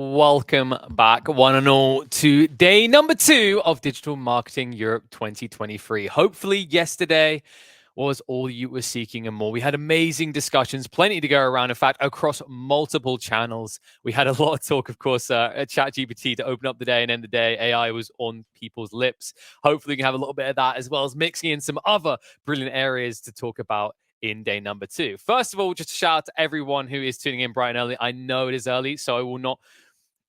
Welcome back, one and all, to day number 2 of Digital Marketing Europe 2023. Hopefully, yesterday was all you were seeking and more. We had amazing discussions, plenty to go around. In fact, across multiple channels, we had a lot of talk, of course, at ChatGPT to open up the day and end the day. AI was on people's lips. Hopefully, we can have a little bit of that, as well as mixing in some other brilliant areas to talk about in day number 2. First of all, just a shout out to everyone who is tuning in bright and early. I know it is early, so I will not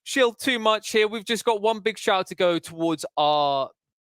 chill too much here. We've just got one big shout to go towards our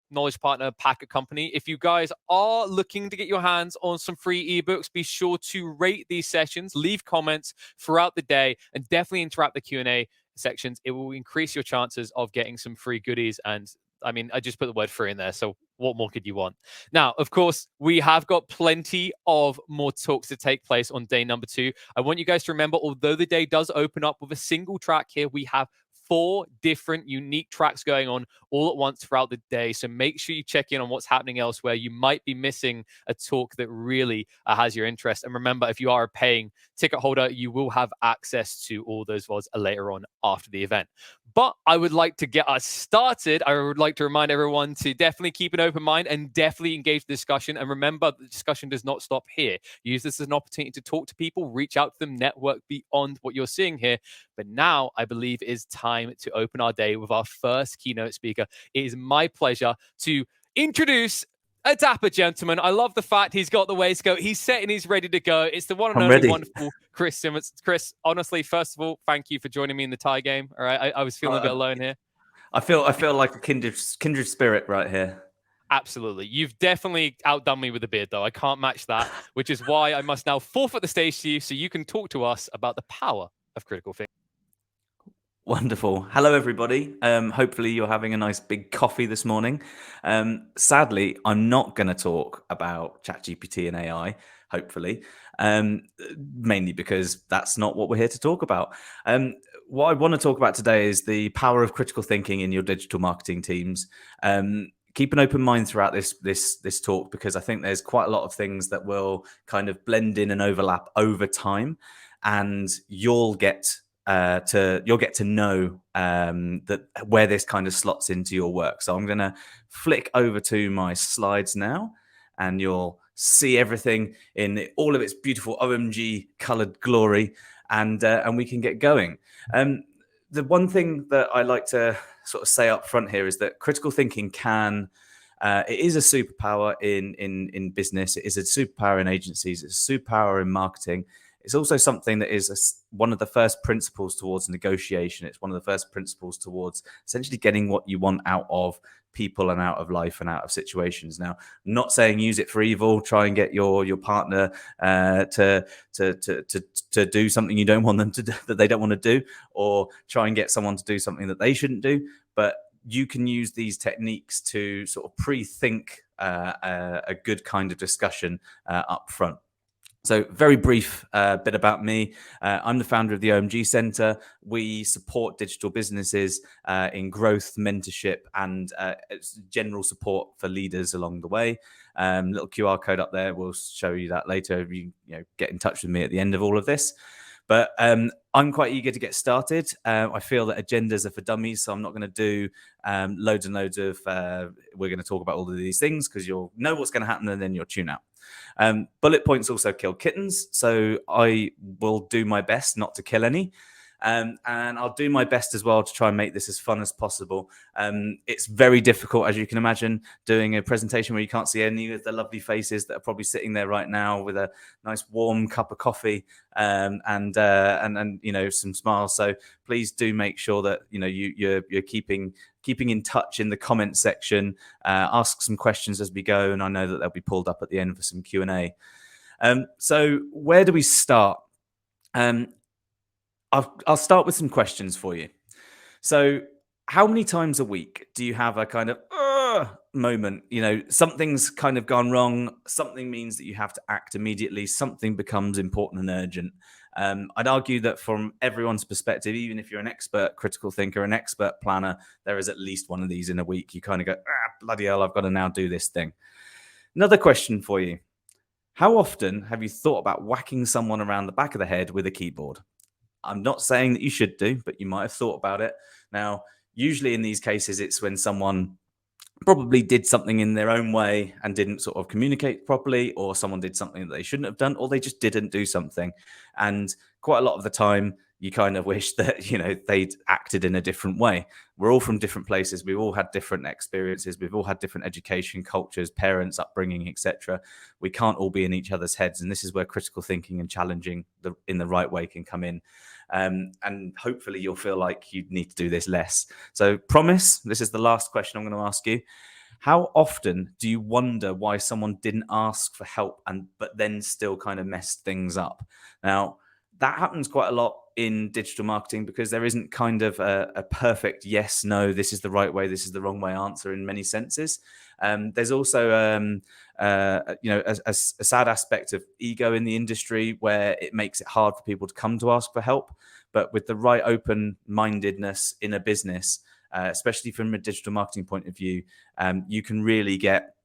knowledge partner Packet Company. If you guys are looking to get your hands on some free ebooks, be sure to rate these sessions, leave comments throughout the day, and definitely interact the Q&A sections. It will increase your chances of getting some free goodies. And I mean, I just put the word free in there, so what more could you want? Now, of course, we have got plenty of more talks to take place on day number 2. I want you guys to remember, although the day does open up with a single track here, we have 4 different unique tracks going on all at once throughout the day. So make sure you check in on what's happening elsewhere. You might be missing a talk that really has your interest. And remember, if you are a paying ticket holder, you will have access to all those VODs later on after the event. But I would like to get us started. I would like to remind everyone to definitely keep an open mind and definitely engage the discussion. And remember, the discussion does not stop here. Use this as an opportunity to talk to people, reach out to them, network beyond what you're seeing here. But now I believe it is time to open our day with our first keynote speaker. It is my pleasure to introduce a dapper gentleman. I love the fact he's got the waistcoat. He's set and he's ready to go. It's the one and only wonderful Chris Simmance. Chris, honestly, first of all, thank you for joining me in the tie game. All right, I was feeling a bit alone here. I feel like a kindred spirit right here. Absolutely. You've definitely outdone me with the beard, though. I can't match that, which is why I must now forfeit the stage to you so you can talk to us about the power of critical thinking. Wonderful. Hello, everybody. Hopefully you're having a nice big coffee this morning. Sadly, I'm not going to talk about ChatGPT and AI, hopefully, mainly because that's not what we're here to talk about. What I want to talk about today is the power of critical thinking in your digital marketing teams. Keep an open mind throughout this talk, because I think there's quite a lot of things that will kind of blend in and overlap over time, and you'll get to know that where this kind of slots into your work. So I'm going to flick over to my slides now, and you'll see everything in all of its beautiful OMG colored glory, and we can get going. The one thing that I like to sort of say up front here is that critical thinking it is a superpower in business. It is a superpower in agencies. It's a superpower in marketing. It's also something that is one of the first principles towards negotiation. It's one of the first principles towards essentially getting what you want out of people and out of life and out of situations. Now, I'm not saying use it for evil. Try and get your partner to do something you don't want them to do, that they don't want to do, or try and get someone to do something that they shouldn't do. But you can use these techniques to sort of pre-think a good kind of discussion up front. So very brief bit about me. I'm the founder of the OMG Center. We support digital businesses in growth, mentorship, and general support for leaders along the way. Little QR code up there. We'll show you that later if you get in touch with me at the end of all of this. But I'm quite eager to get started. I feel that agendas are for dummies, so I'm not going to do loads and loads of, we're going to talk about all of these things, because you'll know what's going to happen and then you'll tune out. Bullet points also kill kittens, so I will do my best not to kill any. And I'll do my best as well to try and make this as fun as possible. It's very difficult, as you can imagine, doing a presentation where you can't see any of the lovely faces that are probably sitting there right now with a nice warm cup of coffee and some smiles. So please do make sure that you're keeping in touch in the comment section. Ask some questions as we go, and I know that they'll be pulled up at the end for some Q&A. So where do we start? I'll start with some questions for you. So how many times a week do you have a kind of moment? Something's kind of gone wrong. Something means that you have to act immediately. Something becomes important and urgent. I'd argue that from everyone's perspective, even if you're an expert critical thinker, an expert planner, there is at least one of these in a week. You kind of go, bloody hell, I've got to now do this thing. Another question for you. How often have you thought about whacking someone around the back of the head with a keyboard? I'm not saying that you should do, but you might have thought about it. Now, usually in these cases, it's when someone probably did something in their own way and didn't sort of communicate properly, or someone did something that they shouldn't have done, or they just didn't do something. And quite a lot of the time, you kind of wish that, they'd acted in a different way. We're all from different places. We've all had different experiences. We've all had different education, cultures, parents, upbringing, etc. We can't all be in each other's heads. And this is where critical thinking and challenging in the right way can come in. And hopefully you'll feel like you need to do this less. So promise, this is the last question I'm going to ask you. How often do you wonder why someone didn't ask for help but then still kind of messed things up? Now, that happens quite a lot in digital marketing because there isn't kind of a perfect yes, no, this is the right way, this is the wrong way answer in many senses. There's also a sad aspect of ego in the industry where it makes it hard for people to come to ask for help. But with the right open-mindedness in a business, especially from a digital marketing point of view, you can really get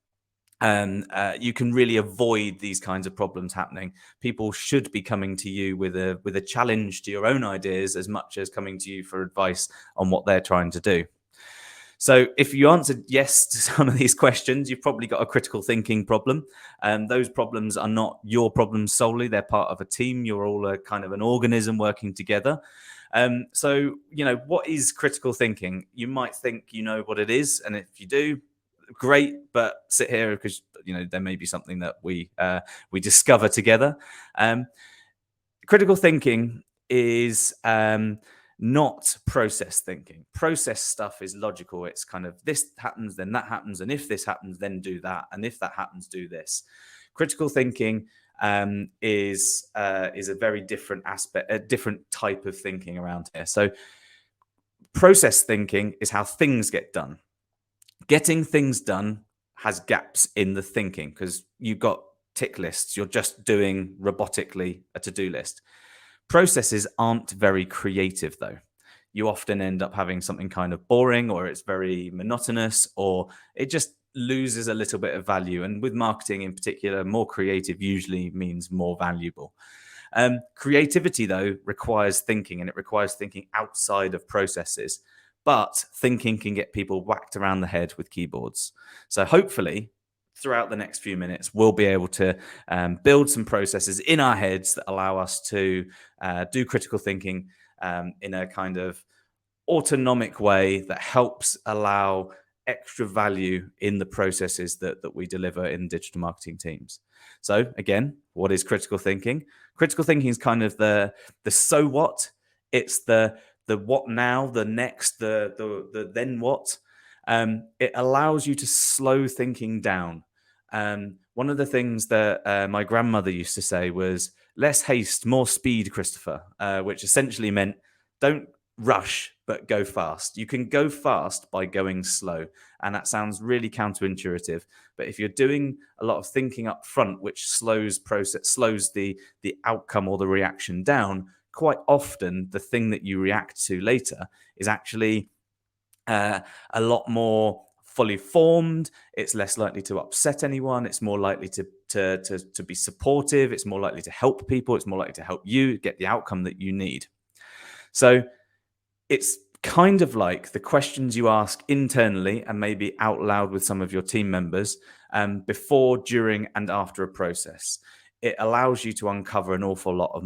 you can really avoid these kinds of problems happening. People should be coming to you with a challenge to your own ideas as much as coming to you for advice on what they're trying to do. So if you answered yes to some of these questions, you've probably got a critical thinking problem. Those problems are not your problems solely. They're part of a team. You're all a kind of an organism working together. So, what is critical thinking? You might think you know what it is. And if you do, great, but sit here because, there may be something that we discover together. Critical thinking is not process thinking. Process stuff is logical. It's kind of this happens, then that happens, and if this happens, then do that, and if that happens, do this. Critical thinking is a very different aspect, a different type of thinking around here. So process thinking is how things get done. Getting things done has gaps in the thinking because you've got tick lists. You're just doing robotically a to-do list. Processes aren't very creative, though. You often end up having something kind of boring, or it's very monotonous, or it just loses a little bit of value. And with marketing in particular, more creative usually means more valuable. Creativity, though, requires thinking, and it requires thinking outside of processes. But thinking can get people whacked around the head with keyboards. So hopefully, throughout the next few minutes, we'll be able to build some processes in our heads that allow us to do critical thinking in a kind of autonomic way that helps allow extra value in the processes that we deliver in digital marketing teams. So again, what is critical thinking? Critical thinking is kind of the so what. It's the what now, the next, the then what. It allows you to slow thinking down. One of the things that my grandmother used to say was, less haste, more speed, Christopher, which essentially meant don't rush, but go fast. You can go fast by going slow. And that sounds really counterintuitive. But if you're doing a lot of thinking up front, which slows the outcome or the reaction down, quite often the thing that you react to later is actually a lot more fully formed. It's less likely to upset anyone. It's more likely to be supportive. It's more likely to help people. It's more likely to help you get the outcome that you need. So it's kind of like the questions you ask internally and maybe out loud with some of your team members before, during, and after a process. It allows you to uncover an awful lot of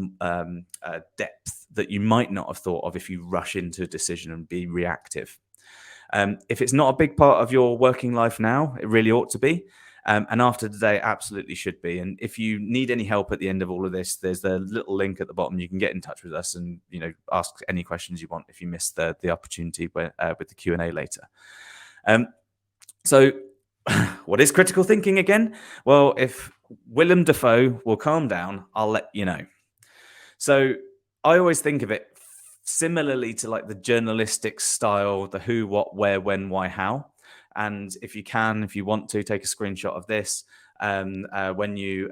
depth that you might not have thought of if you rush into a decision and be reactive. If it's not a big part of your working life now, it really ought to be. And after today, it absolutely should be. And if you need any help at the end of all of this, there's a little link at the bottom. You can get in touch with us and ask any questions you want if you missed the opportunity with the Q&A later. So what is critical thinking again? Well, if Willem Dafoe will calm down, I'll let you know. So I always think of it similarly to like the journalistic style, the who, what, where, when, why, how. And if you want to, take a screenshot of this when you're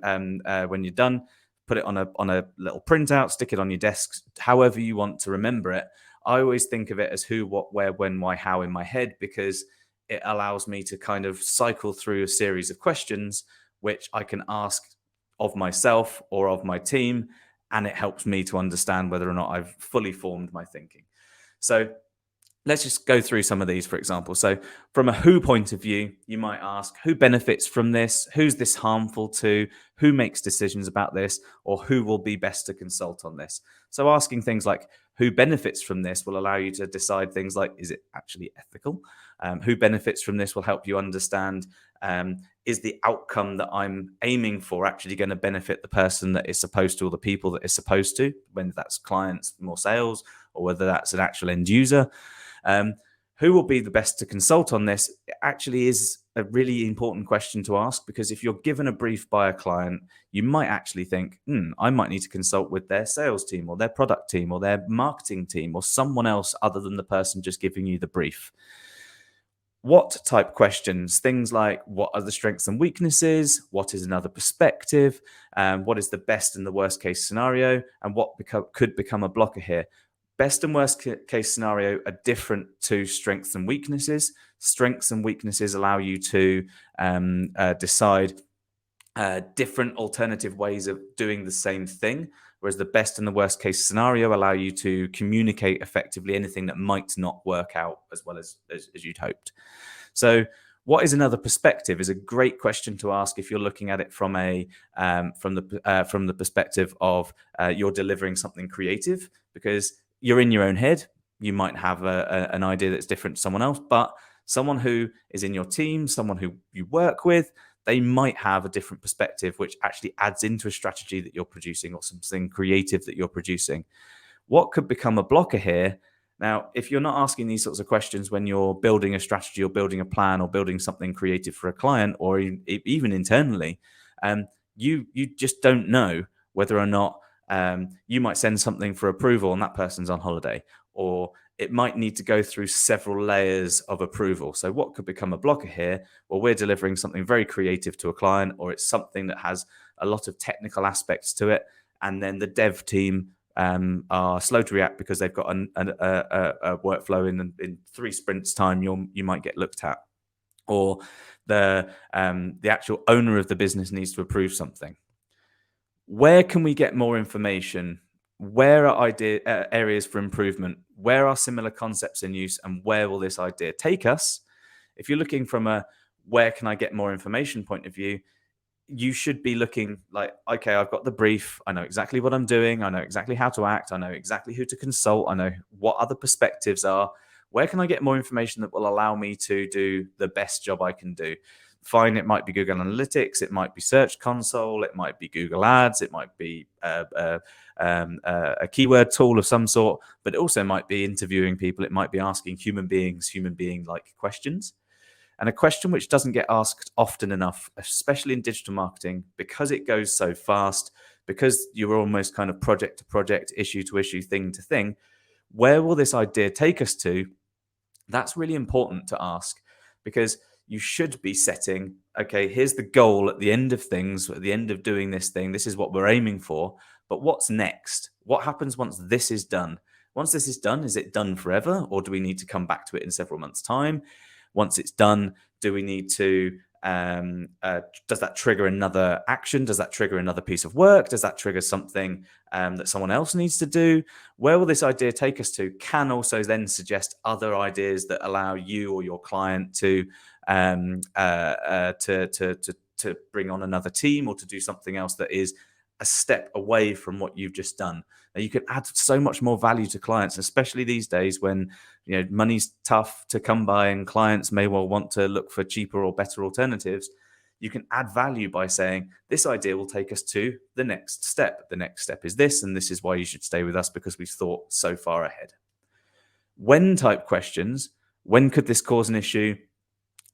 done, put it on a little printout, stick it on your desk, however you want to remember it. I always think of it as who, what, where, when, why, how in my head, because it allows me to kind of cycle through a series of questions which I can ask of myself or of my team. and it helps me to understand whether or not I've fully formed my thinking. So let's just go through some of these, for example. So from a who point of view, you might ask who benefits from this, who's this harmful to, who makes decisions about this, or who will be best to consult on this. So asking things like who benefits from this will allow you to decide things like, is it actually ethical? Who benefits from this will help you understand, is the outcome that I'm aiming for actually going to benefit the person that is supposed to, or the people that is supposed to, whether that's clients, more sales, or whether that's an actual end user. Who will be the best to consult on this actually is a really important question to ask, because if you're given a brief by a client, you might actually think, I might need to consult with their sales team or their product team or their marketing team or someone else other than the person just giving you the brief. What type questions? Things like, what are the strengths and weaknesses? What is another perspective? What is the best and the worst case scenario? And what could become a blocker here? Best and worst case scenario are different to strengths and weaknesses. Strengths and weaknesses allow you to decide different alternative ways of doing the same thing, whereas the best and the worst case scenario allow you to communicate effectively anything that might not work out as well as you'd hoped. So what is another perspective is a great question to ask if you're looking at it from the perspective of you're delivering something creative, because you're in your own head. You might have an idea that's different to someone else, but someone who is in your team, someone who you work with, they might have a different perspective, which actually adds into a strategy that you're producing or something creative that you're producing. What could become a blocker here? Now, if you're not asking these sorts of questions when you're building a strategy or building a plan or building something creative for a client or even internally, you just don't know whether or not you might send something for approval and that person's on holiday, or it might need to go through several layers of approval. So what could become a blocker here? Well, we're delivering something very creative to a client, or it's something that has a lot of technical aspects to it, and then the dev team are slow to react because they've got a workflow in 3 sprints time. You might get looked at, or the actual owner of the business needs to approve something. Where can we get more information? Where are areas for improvement? Where are similar concepts in use, and where will this idea take us? If you're looking from a where can I get more information point of view, you should be looking like, okay, I've got the brief. I know exactly what I'm doing. I know exactly how to act. I know exactly who to consult. I know what other perspectives are. Where can I get more information that will allow me to do the best job I can do? Fine, it might be Google Analytics, it might be Search Console, it might be Google Ads, it might be a keyword tool of some sort, but it also might be interviewing people. It might be asking human being-like questions. And a question which doesn't get asked often enough, especially in digital marketing, because it goes so fast, because you're almost kind of project to project, issue to issue, thing to thing, where will this idea take us to? That's really important to ask, because you should be setting, okay, here's the goal at the end of things, at the end of doing this thing, this is what we're aiming for, but what's next? What happens once this is done? Once this is done, is it done forever, or do we need to come back to it in several months' time? Once it's done, do we need to, does that trigger another action? Does that trigger another piece of work? Does that trigger something that someone else needs to do? Where will this idea take us to? Can also then suggest other ideas that allow you or your client to bring on another team, or to do something else that is a step away from what you've just done. Now, you can add so much more value to clients, especially these days when money's tough to come by and clients may well want to look for cheaper or better alternatives. You can add value by saying, this idea will take us to the next step. The next step is this, and this is why you should stay with us, because we've thought so far ahead. When type questions: when could this cause an issue?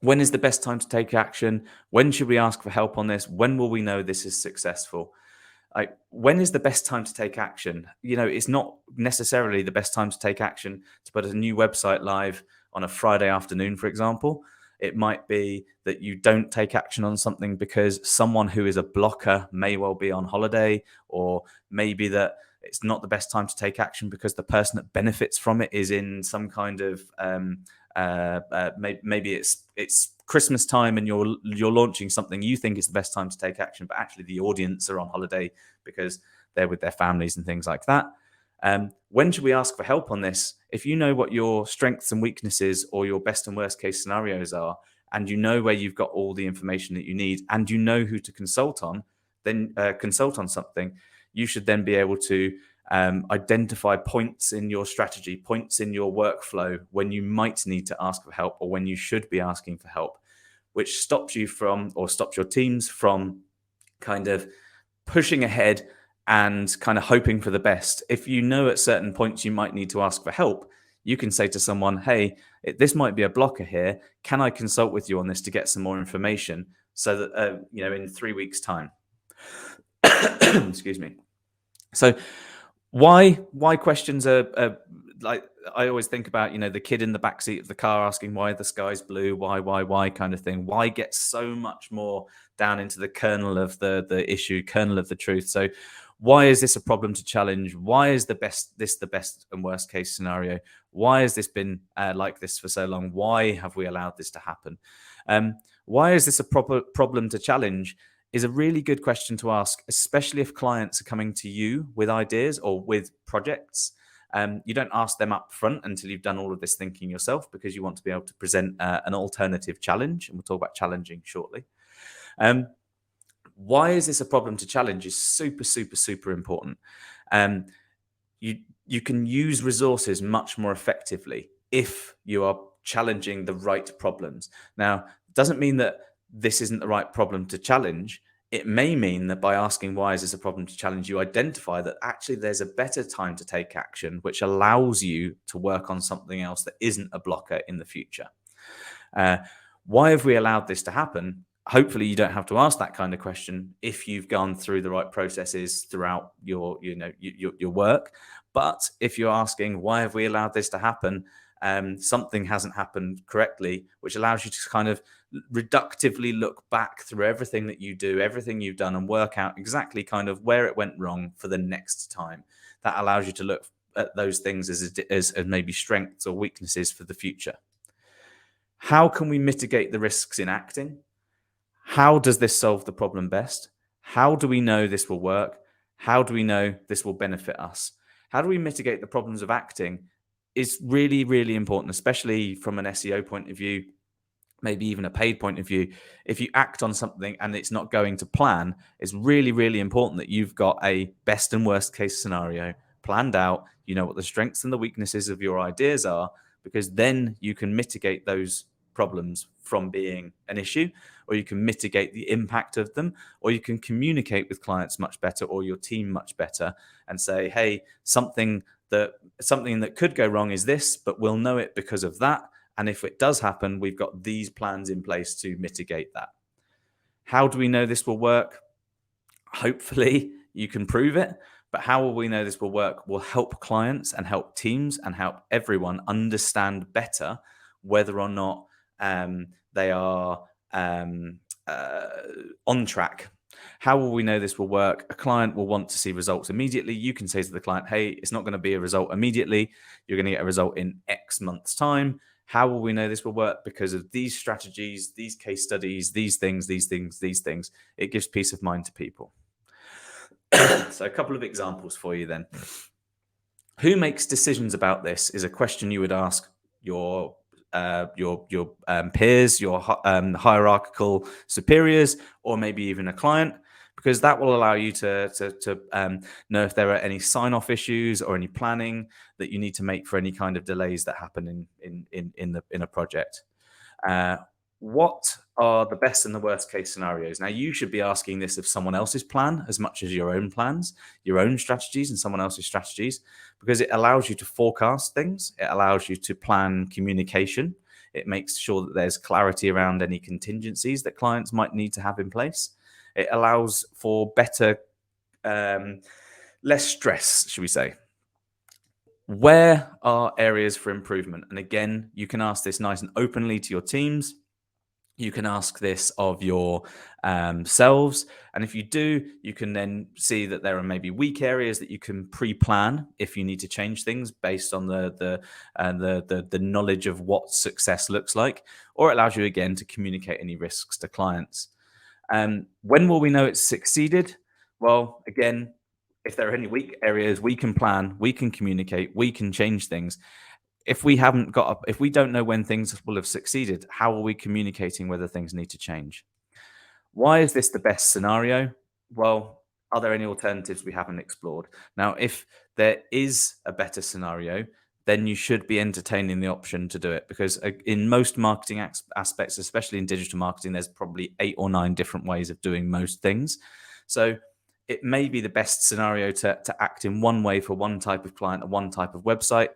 When is the best time to take action? When should we ask for help on this? When will we know this is successful? When is the best time to take action? It's not necessarily the best time to take action to put a new website live on a Friday afternoon, for example. It might be that you don't take action on something because someone who is a blocker may well be on holiday, or maybe that it's not the best time to take action because the person that benefits from it is in some kind of maybe it's Christmas time and you're launching something. You think it's the best time to take action, but actually the audience are on holiday because they're with their families and things like that. When should we ask for help on this? If you know what your strengths and weaknesses or your best and worst case scenarios are, and you know where you've got all the information that you need, and you know who to consult on, then consult on something. You should then be able to identify points in your strategy, points in your workflow when you might need to ask for help or when you should be asking for help, which stops you from, or stops your teams from, kind of pushing ahead and kind of hoping for the best. If you know at certain points you might need to ask for help, you can say to someone, hey, this might be a blocker here. Can I consult with you on this to get some more information so that, in 3 weeks' time? Excuse me. So why questions are like, I always think about, the kid in the backseat of the car asking why the sky's blue, why kind of thing. Why get so much more down into the kernel of the issue, kernel of the truth. So why is this a problem to challenge? Why is the best and worst case scenario? Why has this been like this for so long? Why have we allowed this to happen? Why is this a proper problem to challenge? Is a really good question to ask, especially if clients are coming to you with ideas or with projects. You don't ask them up front until you've done all of this thinking yourself, because you want to be able to present an alternative challenge, and we'll talk about challenging shortly. Why is this a problem to challenge is super, super, super important. You can use resources much more effectively if you are challenging the right problems. Now, it doesn't mean that this isn't the right problem to challenge. It may mean that by asking why is this a problem to challenge, you identify that actually there's a better time to take action, which allows you to work on something else that isn't a blocker in the future. Why have we allowed this to happen? Hopefully you don't have to ask that kind of question if you've gone through the right processes throughout your work. But if you're asking why have we allowed this to happen, something hasn't happened correctly, which allows you to kind of reductively look back through everything that you do, everything you've done, and work out exactly kind of where it went wrong for the next time. That allows you to look at those things as maybe strengths or weaknesses for the future. How can we mitigate the risks in acting? How does this solve the problem best? How do we know this will work? How do we know this will benefit us? How do we mitigate the problems of acting is really, really important, especially from an SEO point of view, maybe even a paid point of view. If you act on something and it's not going to plan, it's really, really important that you've got a best and worst case scenario planned out. You know what the strengths and the weaknesses of your ideas are, because then you can mitigate those problems from being an issue, or you can mitigate the impact of them, or you can communicate with clients much better or your team much better and say, hey, something that could go wrong is this, but we'll know it because of that. And if it does happen, we've got these plans in place to mitigate that. How do we know this will work? Hopefully you can prove it, but how will we know this will work? Will help clients and help teams and help everyone understand better whether or not they are on track. How will we know this will work? A client will want to see results immediately. You can say to the client, hey, it's not going to be a result immediately. You're going to get a result in X months' time. How will we know this will work? Because of these strategies, these case studies, these things. It gives peace of mind to people. So a couple of examples for you then. Who makes decisions about this is a question you would ask your peers, your hierarchical superiors, or maybe even a client, because that will allow you to know if there are any sign-off issues or any planning that you need to make for any kind of delays that happen in a project. What are the best and the worst case scenarios? Now, you should be asking this of someone else's plan as much as your own plans, your own strategies and someone else's strategies, because it allows you to forecast things. It allows you to plan communication. It makes sure that there's clarity around any contingencies that clients might need to have in place. It allows for better, less stress, should we say. Where are areas for improvement? And again, you can ask this nice and openly to your teams. You can ask this of your selves. And if you do, you can then see that there are maybe weak areas that you can pre-plan if you need to change things based on the knowledge of what success looks like, or it allows you again to communicate any risks to clients. When will we know it's succeeded? Well, again, if there are any weak areas, we can plan, we can communicate, we can change things. If we haven't got up, if we don't know when things will have succeeded, how are we communicating whether things need to change? Why is this the best scenario? Well, are there any alternatives we haven't explored? Now, if there is a better scenario, then you should be entertaining the option to do it, because in most marketing aspects, especially in digital marketing, there's probably 8 or 9 different ways of doing most things. So it may be the best scenario to act in one way for one type of client and one type of website,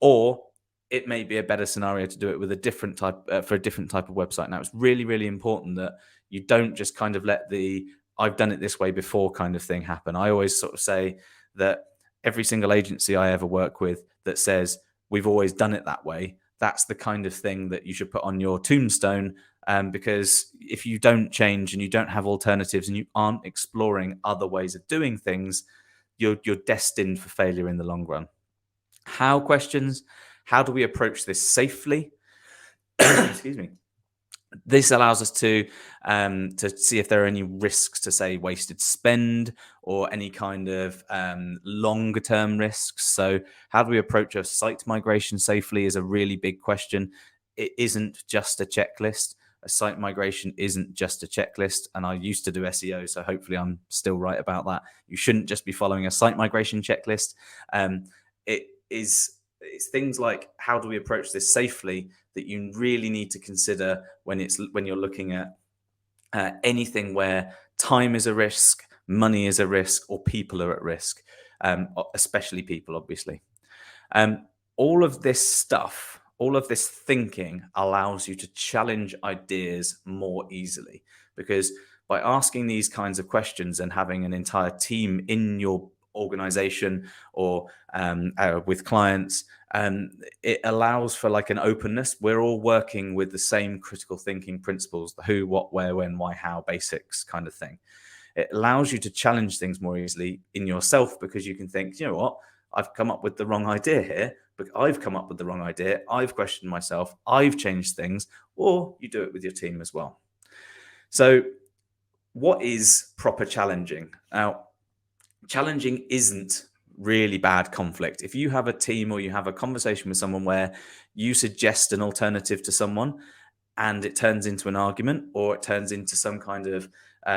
or it may be a better scenario to do it with a different type for a different type of website. Now, it's really, really important that you don't just kind of let the "I've done it this way before" kind of thing happen. I always sort of say that every single agency I ever work with that says we've always done it that way, that's the kind of thing that you should put on your tombstone. Because if you don't change and you don't have alternatives and you aren't exploring other ways of doing things, you're destined for failure in the long run. How questions? How do we approach this safely? Excuse me. This allows us to see if there are any risks to, say, wasted spend or any kind of longer term risks. So how do we approach a site migration safely is a really big question. It isn't just a checklist. A site migration isn't just a checklist. And I used to do SEO, so hopefully I'm still right about that. You shouldn't just be following a site migration checklist. It's things like, how do we approach this safely, that you really need to consider when you're looking at anything where time is a risk, money is a risk, or people are at risk, especially people, obviously. All of this stuff, all of this thinking allows you to challenge ideas more easily, because by asking these kinds of questions and having an entire team in your organization or with clients, it allows for like an openness. We're all working with the same critical thinking principles: the who, what, where, when, why, how, basics kind of thing. It allows you to challenge things more easily in yourself, because you can think, you know what, I've come up with the wrong idea here, but I've come up with the wrong idea. I've questioned myself. I've changed things. Or you do it with your team as well. So what is proper challenging? Now, challenging isn't really bad conflict. If you have a team or you have a conversation with someone where you suggest an alternative to someone and it turns into an argument or it turns into some kind of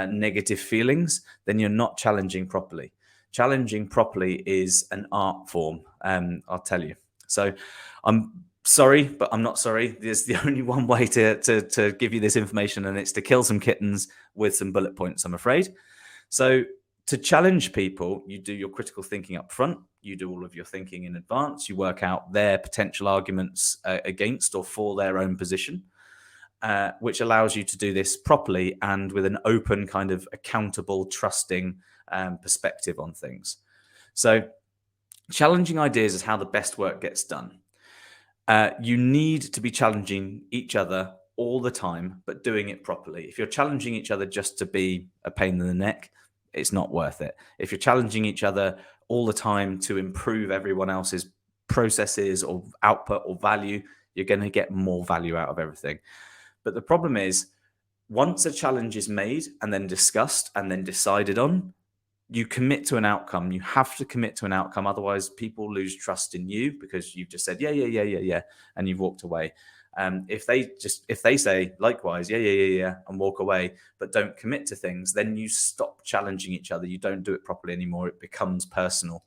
negative feelings, then you're not challenging properly. Challenging properly is an art form, I'll tell you. So I'm sorry, but I'm not sorry. There's the only one way to give you this information, and it's to kill some kittens with some bullet points, I'm afraid. So to challenge people, you do your critical thinking up front. You do all of your thinking in advance. You work out their potential arguments against or for their own position, which allows you to do this properly and with an open, kind of accountable, trusting perspective on things. So challenging ideas is how the best work gets done. You need to be challenging each other all the time, but doing it properly. If you're challenging each other just to be a pain in the neck, it's not worth it. If you're challenging each other all the time to improve everyone else's processes or output or value, you're going to get more value out of everything. But the problem is, once a challenge is made and then discussed and then decided on, you commit to an outcome. You have to commit to an outcome. Otherwise, people lose trust in you, because you've just said, yeah, and you've walked away. If they say likewise, yeah, and walk away, but don't commit to things, then you stop challenging each other. You don't do it properly anymore. It becomes personal.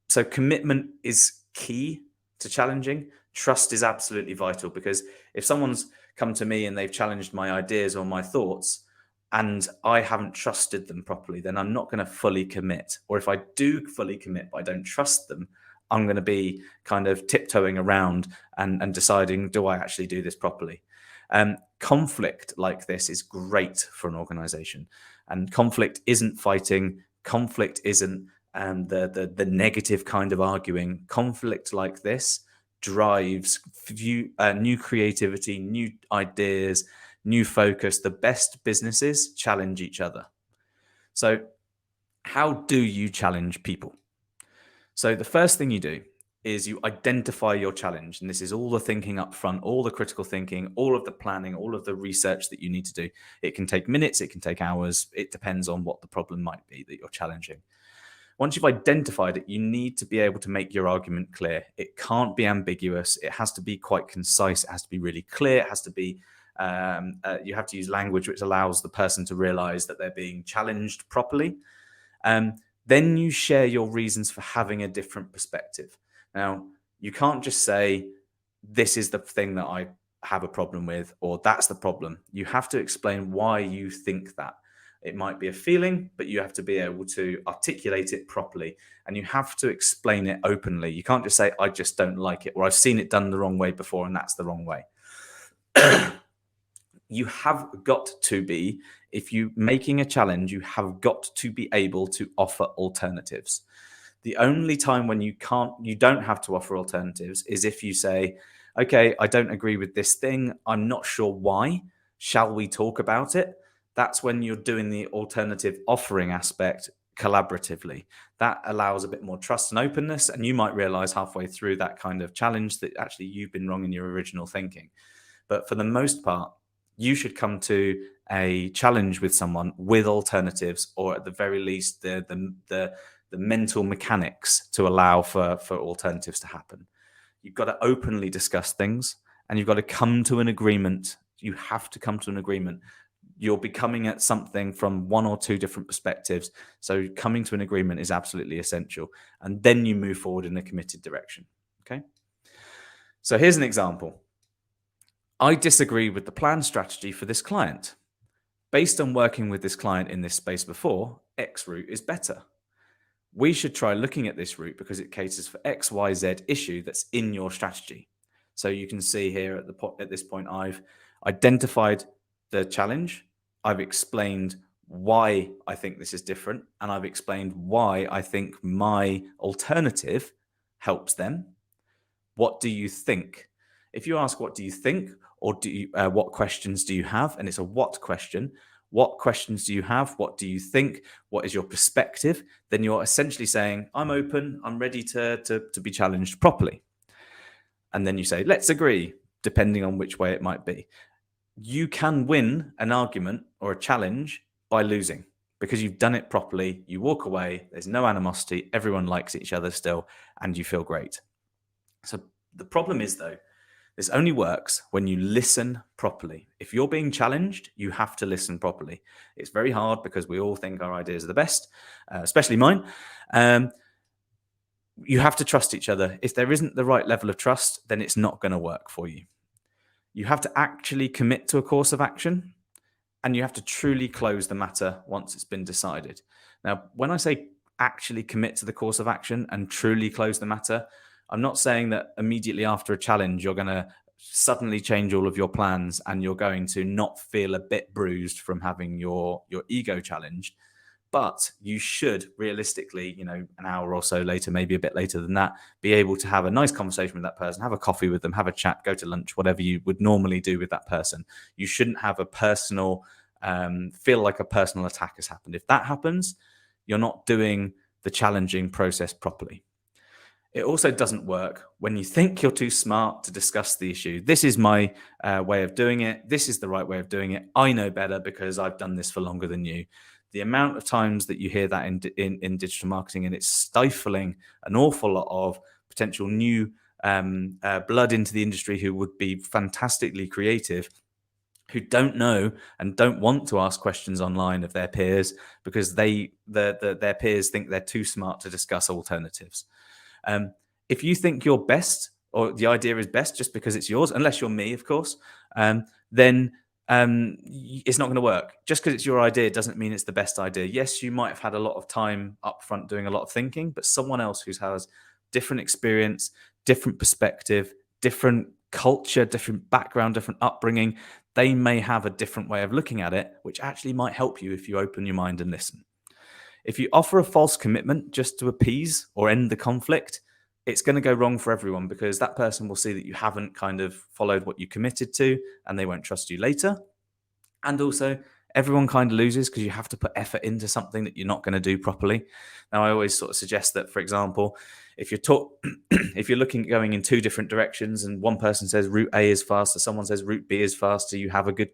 So commitment is key to challenging. Trust is absolutely vital, because if someone's come to me and they've challenged my ideas or my thoughts, and I haven't trusted them properly, then I'm not going to fully commit. Or if I do fully commit, but I don't trust them, I'm going to be kind of tiptoeing around and deciding, do I actually do this properly? Conflict like this is great for an organization. And conflict isn't fighting. Conflict isn't the negative kind of arguing. Conflict like this drives new creativity, new ideas, new focus. The best businesses challenge each other. So how do you challenge people? So the first thing you do is you identify your challenge. And this is all the thinking up front, all the critical thinking, all of the planning, all of the research that you need to do. It can take minutes, it can take hours. It depends on what the problem might be that you're challenging. Once you've identified it, you need to be able to make your argument clear. It can't be ambiguous. It has to be quite concise. It has to be really clear. It has to be, you have to use language which allows the person to realize that they're being challenged properly. Then you share your reasons for having a different perspective. Now, you can't just say, this is the thing that I have a problem with, or that's the problem. You have to explain why you think that. It might be a feeling, but you have to be able to articulate it properly, and you have to explain it openly. You can't just say, I just don't like it, or I've seen it done the wrong way before, and that's the wrong way. You have got to be, if you're making a challenge, you have got to be able to offer alternatives. The only time when you don't have to offer alternatives is if you say, okay, I don't agree with this thing. I'm not sure why. Shall we talk about it? That's when you're doing the alternative offering aspect collaboratively. That allows a bit more trust and openness. And you might realize halfway through that kind of challenge that actually you've been wrong in your original thinking. But for the most part, you should come to a challenge with someone with alternatives, or at the very least, the mental mechanics to allow for alternatives to happen. You've got to openly discuss things, and you've got to come to an agreement. You have to come to an agreement. You'll be coming at something from one or two different perspectives. So coming to an agreement is absolutely essential. And then you move forward in a committed direction. Okay. So here's an example. I disagree with the plan strategy for this client. Based on working with this client in this space before, X route is better. We should try looking at this route because it caters for X, Y, Z issue that's in your strategy. So you can see here at this point, I've identified the challenge. I've explained why I think this is different, and I've explained why I think my alternative helps them. What do you think? If you ask, what do you think? Or what questions do you have? And it's a what question. What questions do you have? What do you think? What is your perspective? Then you're essentially saying, I'm open. I'm ready to be challenged properly. And then you say, let's agree, depending on which way it might be. You can win an argument or a challenge by losing because you've done it properly. You walk away. There's no animosity. Everyone likes each other still, and you feel great. So the problem is, though, this only works when you listen properly. If you're being challenged, you have to listen properly. It's very hard because we all think our ideas are the best, especially mine. You have to trust each other. If there isn't the right level of trust, then it's not going to work for you. You have to actually commit to a course of action, and you have to truly close the matter once it's been decided. Now, when I say actually commit to the course of action and truly close the matter, I'm not saying that immediately after a challenge, you're going to suddenly change all of your plans and you're going to not feel a bit bruised from having your ego challenged. But you should realistically, an hour or so later, maybe a bit later than that, be able to have a nice conversation with that person, have a coffee with them, have a chat, go to lunch, whatever you would normally do with that person. You shouldn't have a personal, feel like a personal attack has happened. If that happens, you're not doing the challenging process properly. It also doesn't work when you think you're too smart to discuss the issue. This is my way of doing it. This is the right way of doing it. I know better because I've done this for longer than you. The amount of times that you hear that in digital marketing, and it's stifling an awful lot of potential new blood into the industry who would be fantastically creative, who don't know and don't want to ask questions online of their peers because their peers think they're too smart to discuss alternatives. If you think you're best, or the idea is best just because it's yours, unless you're me, of course, then it's not going to work. Just because it's your idea doesn't mean it's the best idea. Yes, you might have had a lot of time up front doing a lot of thinking, but someone else who has different experience, different perspective, different culture, different background, different upbringing, they may have a different way of looking at it, which actually might help you if you open your mind and listen. If you offer a false commitment just to appease or end the conflict, it's going to go wrong for everyone because that person will see that you haven't kind of followed what you committed to and they won't trust you later. And also, everyone kind of loses because you have to put effort into something that you're not going to do properly. Now, I always sort of suggest that, for example, if you're if you're looking at going in two different directions and one person says route A is faster, someone says route B is faster, you have a good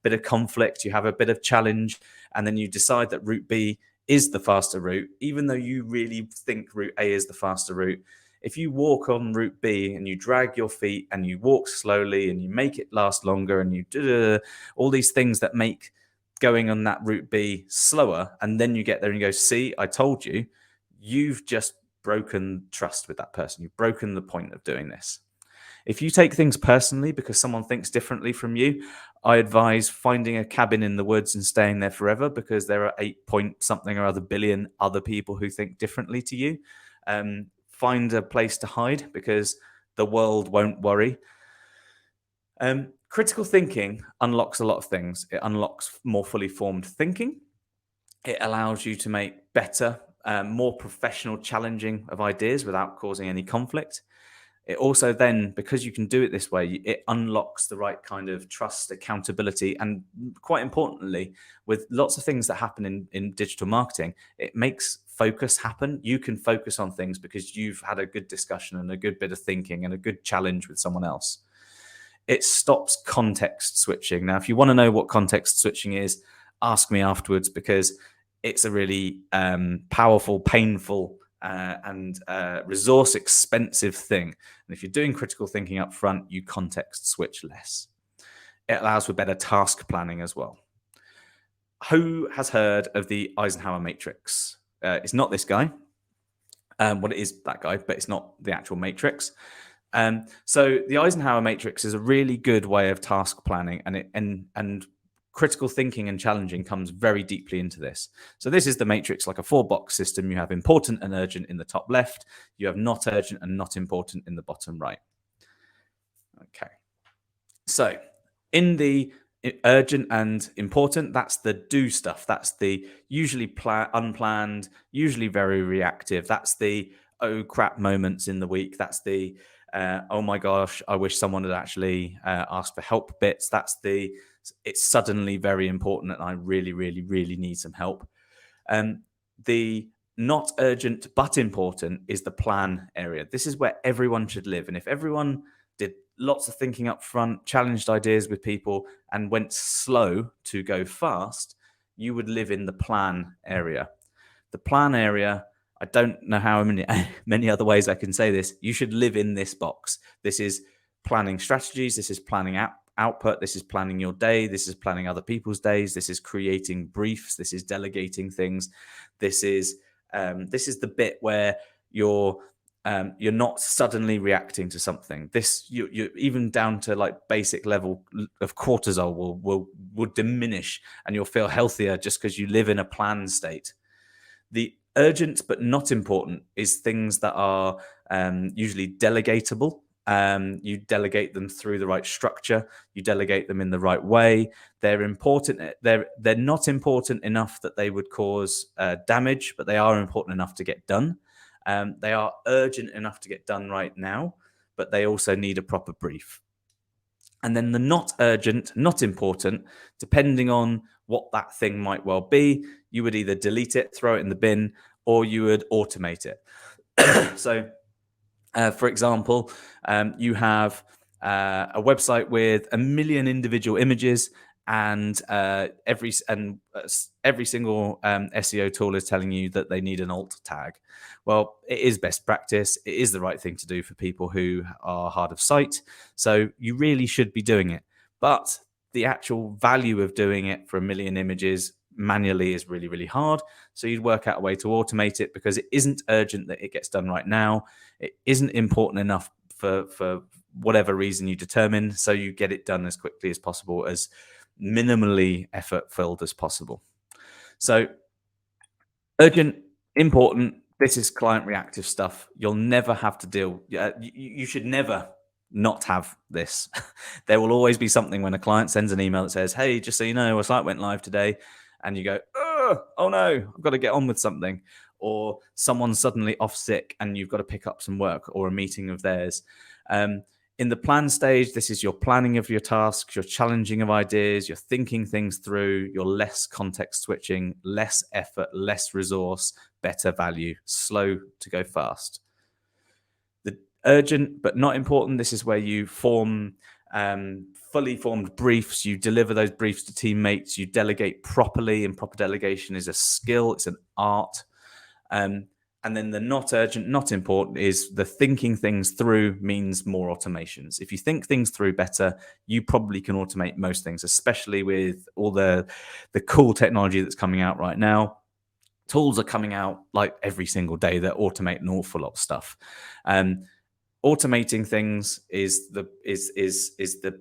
bit of conflict, you have a bit of challenge, and then you decide that route B is the faster route, even though you really think route A is the faster route. If you walk on route B and you drag your feet and you walk slowly and you make it last longer and you do all these things that make going on that route B slower, and then you get there and you go, see, I told you, you've just broken trust with that person. You've broken the point of doing this. If you take things personally because someone thinks differently from you, I advise finding a cabin in the woods and staying there forever, because there are 8 point something or other billion other people who think differently to you. Find a place to hide, because the world won't worry. Critical thinking unlocks a lot of things. It unlocks more fully formed thinking. It allows you to make better, more professional challenging of ideas without causing any conflict. It also then, because you can do it this way, it unlocks the right kind of trust, accountability, and quite importantly, with lots of things that happen in digital marketing, it makes focus happen. You can focus on things because you've had a good discussion and a good bit of thinking and a good challenge with someone else. It stops context switching. Now, if you want to know what context switching is, ask me afterwards, because it's a really powerful, painful, and resource expensive thing. And if you're doing critical thinking up front, you context switch less. It allows for better task planning as well. Who has heard of the Eisenhower matrix? It's not this guy. Well, it is that guy, but it's not the actual matrix. So the Eisenhower matrix is a really good way of task planning, and critical thinking and challenging comes very deeply into this. So this is the matrix, like a 4-box system. You have important and urgent in the top left. You have not urgent and not important in the bottom right. Okay. So in the urgent and important, that's the do stuff. That's the usually unplanned, usually very reactive. That's the oh crap moments in the week. That's the oh my gosh, I wish someone had actually asked for help bits. That's the it's suddenly very important and I really, really, really need some help. The not urgent but important is the plan area. This is where everyone should live. And if everyone did lots of thinking up front, challenged ideas with people, and went slow to go fast, you would live in the plan area. The plan area, I don't know how many other ways I can say this. You should live in this box. This is planning strategies. This is planning output. This is planning your day. This is planning other people's days. This is creating briefs. This is delegating things. This is the bit where you're not suddenly reacting to something. This you even down to like basic level of cortisol will diminish, and you'll feel healthier just because you live in a planned state. The urgent but not important is things that are usually delegatable. You delegate them through the right structure. You delegate them in the right way. They're important. They're not important enough that they would cause damage, but they are important enough to get done. They are urgent enough to get done right now, but they also need a proper brief. And then the not urgent, not important, depending on what that thing might well be, you would either delete it, throw it in the bin, or you would automate it. So, for example, you have a website with 1 million individual images, and every single SEO tool is telling you that they need an alt tag. Well, it is best practice. It is the right thing to do for people who are hard of sight. So you really should be doing it. But the actual value of doing it for 1 million images manually is really, really hard. So you'd work out a way to automate it, because it isn't urgent that it gets done right now. It isn't important enough for whatever reason you determine. So you get it done as quickly as possible, as minimally effort filled as possible. So urgent, important, this is client reactive stuff. You'll never have to deal. You should never not have this. There will always be something when a client sends an email that says, hey, just so you know, our site went live today. And you go, oh no, I've got to get on with something. Or someone's suddenly off sick and you've got to pick up some work or a meeting of theirs. In the plan stage, this is your planning of your tasks, your challenging of ideas, you're thinking things through, you're less context switching, less effort, less resource, better value, slow to go fast. The urgent but not important, this is where you form fully formed briefs, you deliver those briefs to teammates, you delegate properly, and proper delegation is a skill, it's an art. And then the not urgent, not important is the thinking things through means more automations. If you think things through better, you probably can automate most things, especially with all the cool technology that's coming out right now. Tools are coming out like every single day that automate an awful lot of stuff. Automating things is the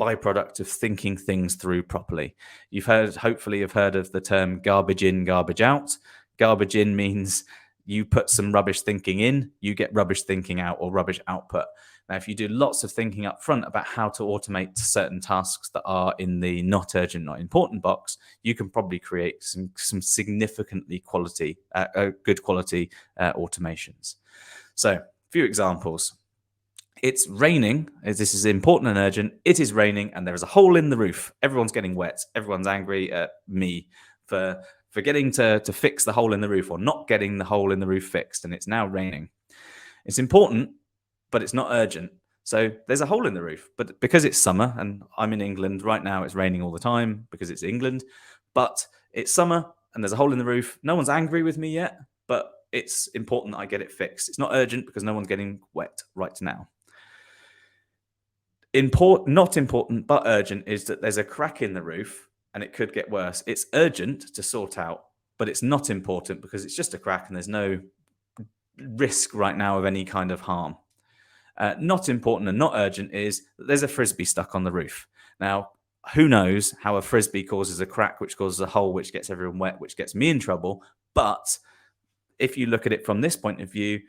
byproduct of thinking things through properly. Hopefully you've heard of the term garbage in, garbage out. Garbage in means you put some rubbish thinking in, you get rubbish thinking out or rubbish output. Now, if you do lots of thinking up front about how to automate certain tasks that are in the not urgent, not important box, you can probably create some significantly good quality automations. So, a few examples. It's raining. This is important and urgent. It is raining, and there is a hole in the roof. Everyone's getting wet. Everyone's angry at me for getting to fix the hole in the roof or not getting the hole in the roof fixed, and it's now raining. It's important, but it's not urgent. So there's a hole in the roof, but because it's summer and I'm in England right now, it's raining all the time because it's England. But it's summer and there's a hole in the roof. No one's angry with me yet, but it's important that I get it fixed. It's not urgent because no one's getting wet right now. Not important, but urgent is that there's a crack in the roof and it could get worse. It's urgent to sort out, but it's not important because it's just a crack and there's no risk right now of any kind of harm. Not important and not urgent is that there's a frisbee stuck on the roof. Now, who knows how a frisbee causes a crack, which causes a hole, which gets everyone wet, which gets me in trouble. But if you look at it from this point of view,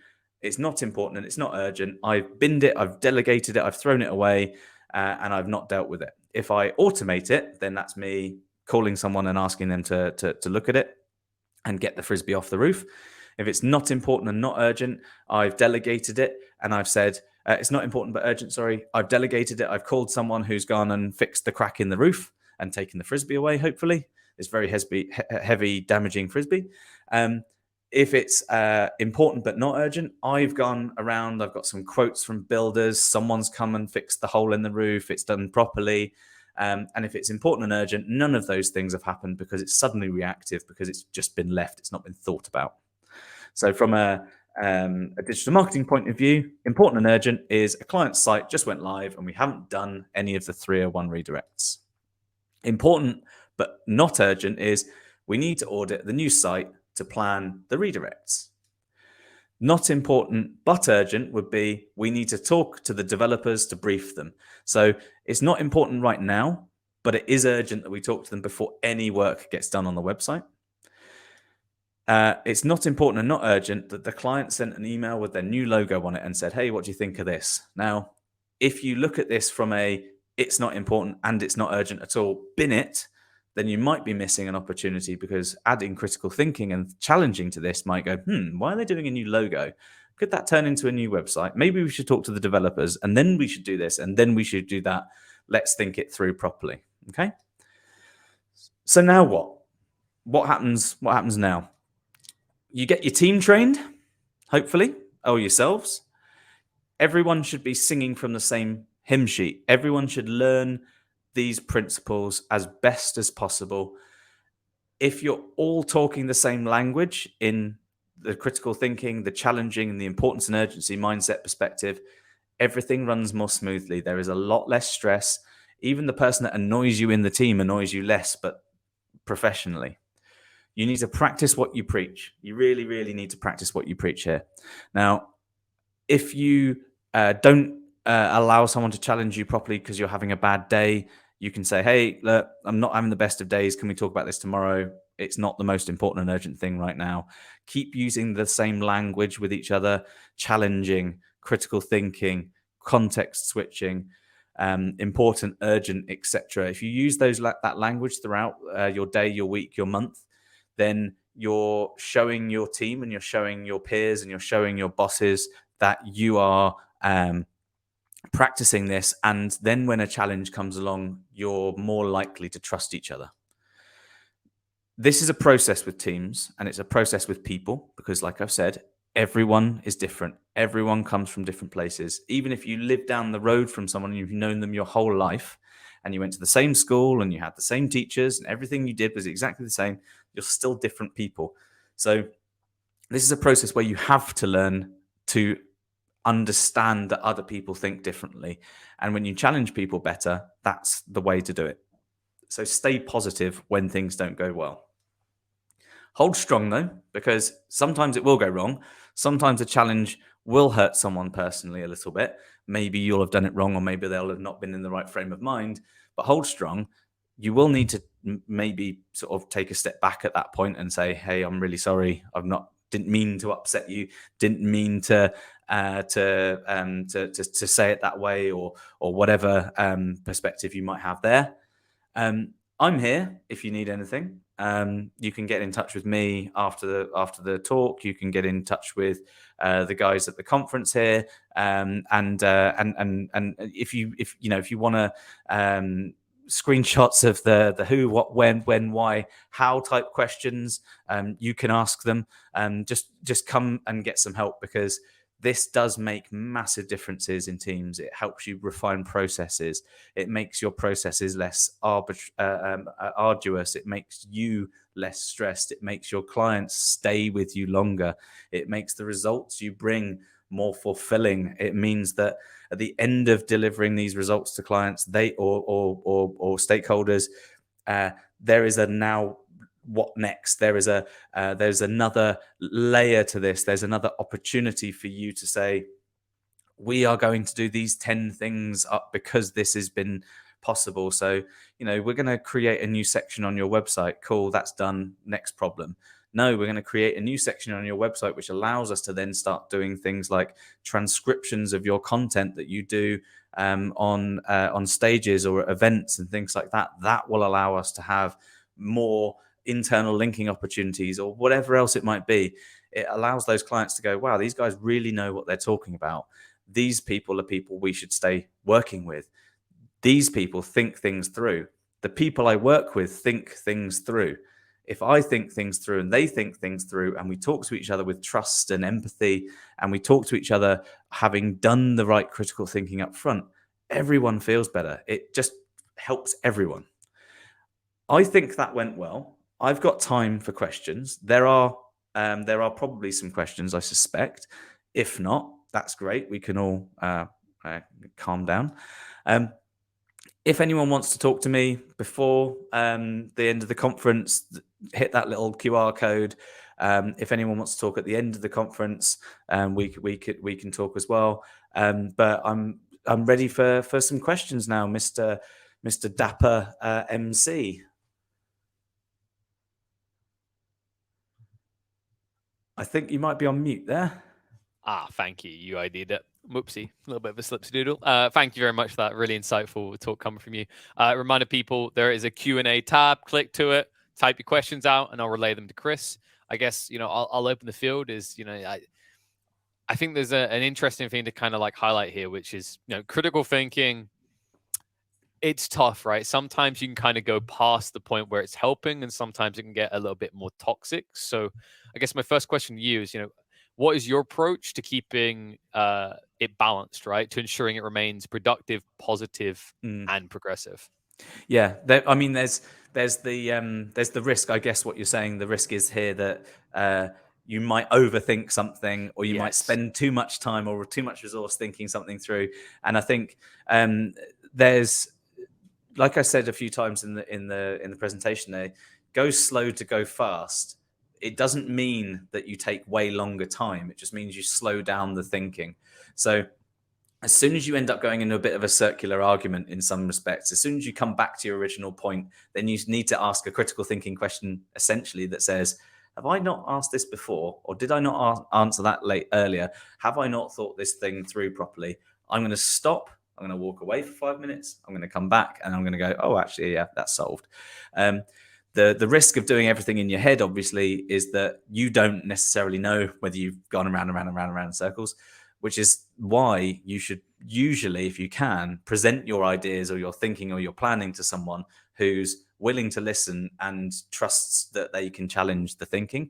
it's not important and it's not urgent. I've binned it, I've delegated it, I've thrown it away, and I've not dealt with it. If I automate it, then that's me calling someone and asking them to look at it and get the frisbee off the roof. If it's not important and not urgent, I've delegated it and I've said, it's not important but urgent, sorry. I've delegated it. I've called someone who's gone and fixed the crack in the roof and taken the frisbee away, hopefully. It's very heavy, damaging frisbee. If it's important but not urgent, I've gone around, I've got some quotes from builders, someone's come and fixed the hole in the roof, it's done properly. And if it's important and urgent, none of those things have happened because it's suddenly reactive, because it's just been left, it's not been thought about. So from a digital marketing point of view, important and urgent is a client site just went live and we haven't done any of the 301 redirects. Important but not urgent is we need to audit the new site to plan the redirects. Not important but urgent would be we need to talk to the developers to brief them. So it's not important right now, but it is urgent that we talk to them before any work gets done on the website. It's not important and not urgent that the client sent an email with their new logo on it and said, hey, what do you think of this? Now, if you look at this from it's not important and it's not urgent at all, bin it, then you might be missing an opportunity, because adding critical thinking and challenging to this might go, why are they doing a new logo? Could that turn into a new website? Maybe we should talk to the developers and then we should do this and then we should do that. Let's think it through properly. Okay. So now what? What happens now? You get your team trained, hopefully, or yourselves. Everyone should be singing from the same hymn sheet. Everyone should learn these principles as best as possible. If you're all talking the same language in the critical thinking, the challenging, and the importance and urgency mindset perspective, everything runs more smoothly. There is a lot less stress. Even the person that annoys you in the team annoys you less, but professionally. You need to practice what you preach. You really, really need to practice what you preach here. Now, if you don't allow someone to challenge you properly because you're having a bad day, you can say, hey, look, I'm not having the best of days. Can we talk about this tomorrow? It's not the most important and urgent thing right now. Keep using the same language with each other, challenging, critical thinking, context switching, important, urgent, etc. If you use that language throughout your day, your week, your month, then you're showing your team and you're showing your peers and you're showing your bosses that you are practicing this, and then when a challenge comes along, you're more likely to trust each other. This is a process with teams, and it's a process with people, because like I've said, everyone is different. Everyone comes from different places. Even if you live down the road from someone and you've known them your whole life, and you went to the same school and you had the same teachers and everything you did was exactly the same, you're still different people. So this is a process where you have to learn to understand that other people think differently. And when you challenge people better, that's the way to do it. So stay positive when things don't go well. Hold strong though, because sometimes it will go wrong. Sometimes a challenge will hurt someone personally a little bit. Maybe you'll have done it wrong, or maybe they'll have not been in the right frame of mind. But hold strong. You will need to maybe sort of take a step back at that point and say, "Hey, I'm really sorry. Didn't mean to upset you. Didn't mean to say it that way, or whatever perspective you might have there." I'm here if you need anything. You can get in touch with me after the talk. You can get in touch with the guys at the conference here, and if you want to screenshots of the who, what, when, why, how type questions, you can ask them. Just come and get some help, because this does make massive differences in teams. It helps you refine processes. It makes your processes less arduous. It makes you less stressed. It makes your clients stay with you longer. It makes the results you bring more fulfilling. It means that at the end of delivering these results to clients, they or stakeholders, there is a now what next. There's another layer to this. There's another opportunity for you to say, we are going to do these 10 things up because this has been possible. So, we're going to create a new section on your website. Cool, that's done. Next problem. No, we're going to create a new section on your website which allows us to then start doing things like transcriptions of your content that you do on stages or events and things like that. That will allow us to have more internal linking opportunities, or whatever else it might be. It allows those clients to go, wow, these guys really know what they're talking about. These people are people we should stay working with. These people think things through. The people I work with think things through. If I think things through and they think things through, and we talk to each other with trust and empathy, and we talk to each other having done the right critical thinking up front, everyone feels better. It just helps everyone. I think that went well. I've got time for questions. There are probably some questions, I suspect. If not, that's great. We can all calm down. If anyone wants to talk to me before the end of the conference, hit that little QR code. If anyone wants to talk at the end of the conference, we can talk as well. But I'm ready for some questions now, Mr. Dapper MC. I think you might be on mute there. Thank you. You ID'd it. Whoopsie, a little bit of a slipsy doodle. Thank you very much for that. Really insightful talk coming from you. Reminder people, there is a Q&A tab. Click to it, type your questions out, and I'll relay them to Chris. I guess, I'll open the field. I think there's an interesting thing to kind of like highlight here, which is, critical thinking. It's tough, right? Sometimes you can kind of go past the point where it's helping, and sometimes it can get a little bit more toxic. So I guess my first question to you is, what is your approach to keeping it balanced, right? To ensuring it remains productive, positive, and progressive? Yeah, there's the risk. I guess what you're saying, the risk is here that you might overthink something, or you might spend too much time or too much resource thinking something through. And I think there's, like I said a few times in the presentation, there, go slow to go fast. It doesn't mean that you take way longer time. It just means you slow down the thinking. So as soon as you end up going into a bit of a circular argument in some respects, as soon as you come back to your original point, then you need to ask a critical thinking question, essentially, that says, have I not asked this before? Or did I not answer that earlier? Have I not thought this thing through properly? I'm going to stop. I'm going to walk away for 5 minutes. I'm going to come back and I'm going to go, oh, actually, yeah, that's solved. The risk of doing everything in your head, obviously, is that you don't necessarily know whether you've gone around and around and around and around in circles, which is why you should usually, if you can, present your ideas or your thinking or your planning to someone who's willing to listen and trusts that they can challenge the thinking.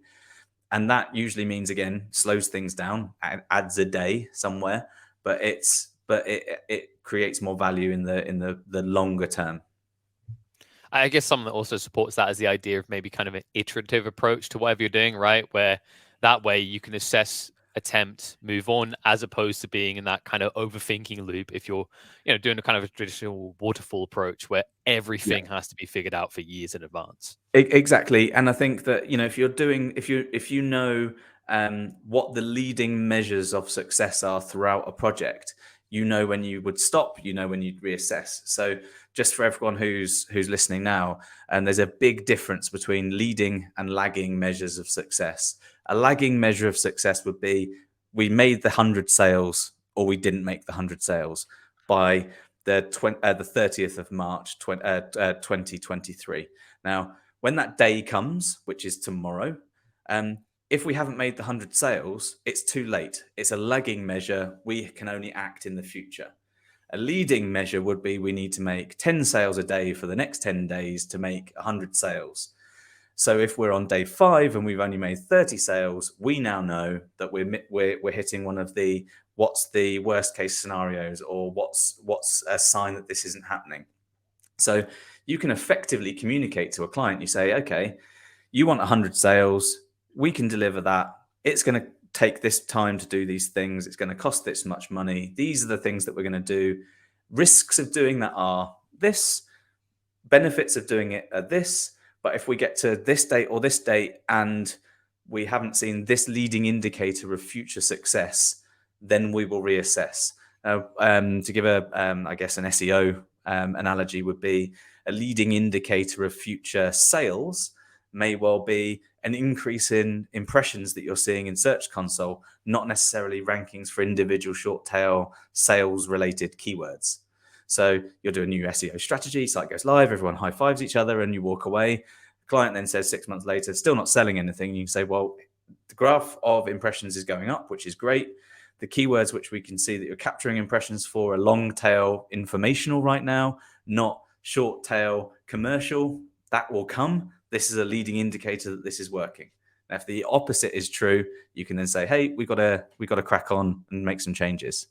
And that usually means, again, slows things down, adds a day somewhere, but it creates more value in the longer term. I guess something that also supports that is the idea of maybe kind of an iterative approach to whatever you're doing, right? Where that way you can assess, attempt, move on, as opposed to being in that kind of overthinking loop. If you're, doing a kind of a traditional waterfall approach where Yeah. everything has to be figured out for years in advance. Exactly, and I think that if you're doing, if you know what the leading measures of success are throughout a project, you know when you would stop, you know when you'd reassess. So just for everyone who's listening now, and there's a big difference between leading and lagging measures of success. A lagging measure of success would be we made the 100 sales or we didn't make the 100 sales by the 30th of March 2023. Now, when that day comes, which is tomorrow, if we haven't made the 100 sales, it's too late. It's a lagging measure. We can only act in the future. A leading measure would be we need to make 10 sales a day for the next 10 days to make 100 sales. So if we're on day 5 and we've only made 30 sales, we now know that we're hitting one of the what's the worst case scenarios, or what's a sign that this isn't happening. So you can effectively communicate to a client. You say, okay, you want 100 sales. We can deliver that. It's going to take this time to do these things. It's going to cost this much money. These are the things that we're going to do. Risks of doing that are this. Benefits of doing it are this. But if we get to this date or this date and we haven't seen this leading indicator of future success, then we will reassess. To give I guess, an SEO analogy would be a leading indicator of future sales may well be an increase in impressions that you're seeing in Search Console, not necessarily rankings for individual short tail sales related keywords. So you'll do a new SEO strategy, site goes live, everyone high fives each other, and you walk away. The client then says 6 months later, still not selling anything. You can say, well, the graph of impressions is going up, which is great. The keywords which we can see that you're capturing impressions for are long tail informational right now, not short tail commercial. That will come. This is a leading indicator that this is working. Now, if the opposite is true, you can then say, hey, we got to crack on and make some changes.